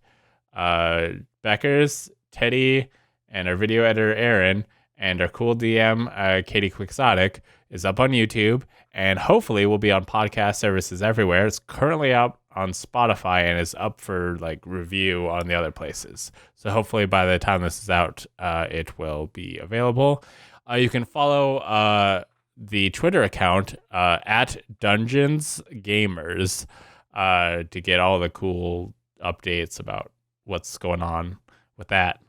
Beckers, Teddy, and our video editor, Aaron, and our cool DM, Katie Quixotic, is up on YouTube, and hopefully will be on podcast services everywhere. It's currently up on Spotify and is up for review on the other places. So hopefully by the time this is out, it will be available. You can follow the Twitter account at Dungeons Gamers to get all the cool updates about what's going on with that.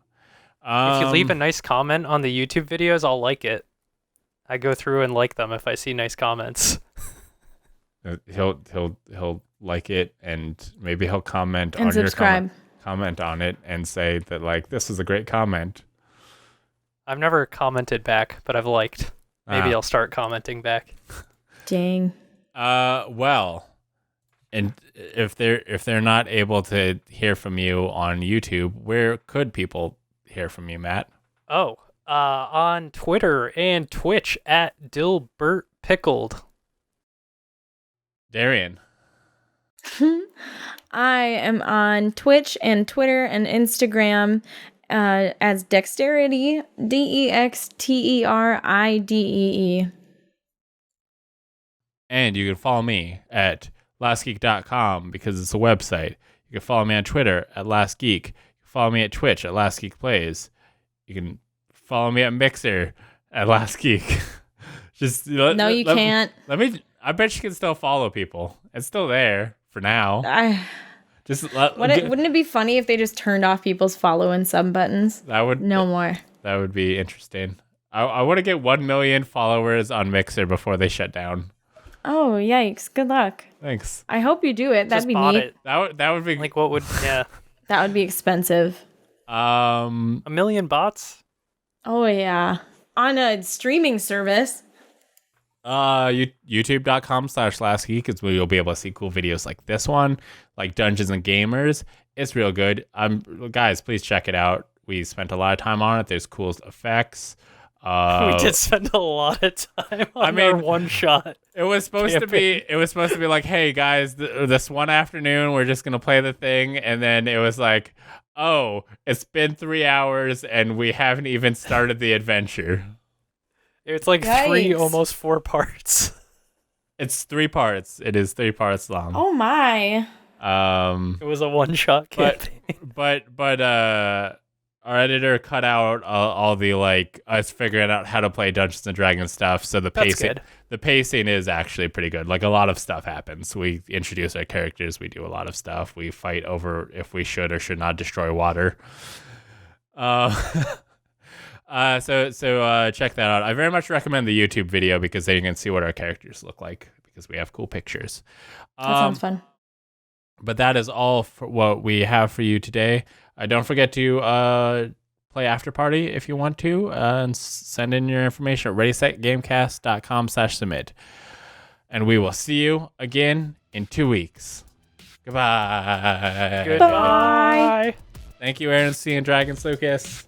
If you leave a nice comment on the YouTube videos, I'll like it. I go through and like them if I see nice comments. He'll like it, and maybe he'll comment And on subscribe. your comment on it and say that this is a great comment. I've never commented back, but I've liked. Maybe I'll start commenting back. Dang. Well, and if they're not able to hear from you on YouTube, where could people hear from you, Matt? Oh, on Twitter and Twitch at Dilbert Pickled. Darian. I am on Twitch and Twitter and Instagram as Dexterity, DEXTERIDEE. And you can follow me at lastgeek.com because it's a website. You can follow me on Twitter at lastgeek. You can follow me at Twitch at lastgeekplays. You can follow me at Mixer at lastgeek. No, you can't. I bet you can still follow people. It's still there for now. Wouldn't it be funny if they just turned off people's follow and sub buttons? No more. That would be interesting. I want to get 1 million followers on Mixer before they shut down. Oh, yikes. Good luck. Thanks. I hope you do it. That'd Just be bought neat. it. That would be Like, what would, yeah. That would be expensive. 1 million bots? Oh, yeah. On a streaming service. YouTube.com/lastgeek is where you'll be able to see cool videos like this one, like Dungeons and Gamers. It's real good. Guys, please check it out. We spent a lot of time on it. There's cool effects. We did spend a lot of time on our one shot. It was supposed to be like, hey guys, this one afternoon we're just gonna play the thing, and then it was like, oh, it's been 3 hours and we haven't even started the adventure. It's like Yikes. almost 4 parts. It's 3 parts. It is 3 parts long. Oh, my. It was a one-shot campaign. But our editor cut out all the like us figuring out how to play Dungeons and Dragons stuff. So the pacing is actually pretty good. Like a lot of stuff happens. We introduce our characters. We do a lot of stuff. We fight over if we should or should not destroy water. So check that out. I very much recommend the YouTube video because then you can see what our characters look like because we have cool pictures. That sounds fun. But that is all for what we have for you today. Don't forget to play Afterparty if you want to and send in your information at readysetgamecast.com/submit. And we will see you again in 2 weeks. Goodbye. Goodbye. Thank you, Aaron C. and Dragons Lucas.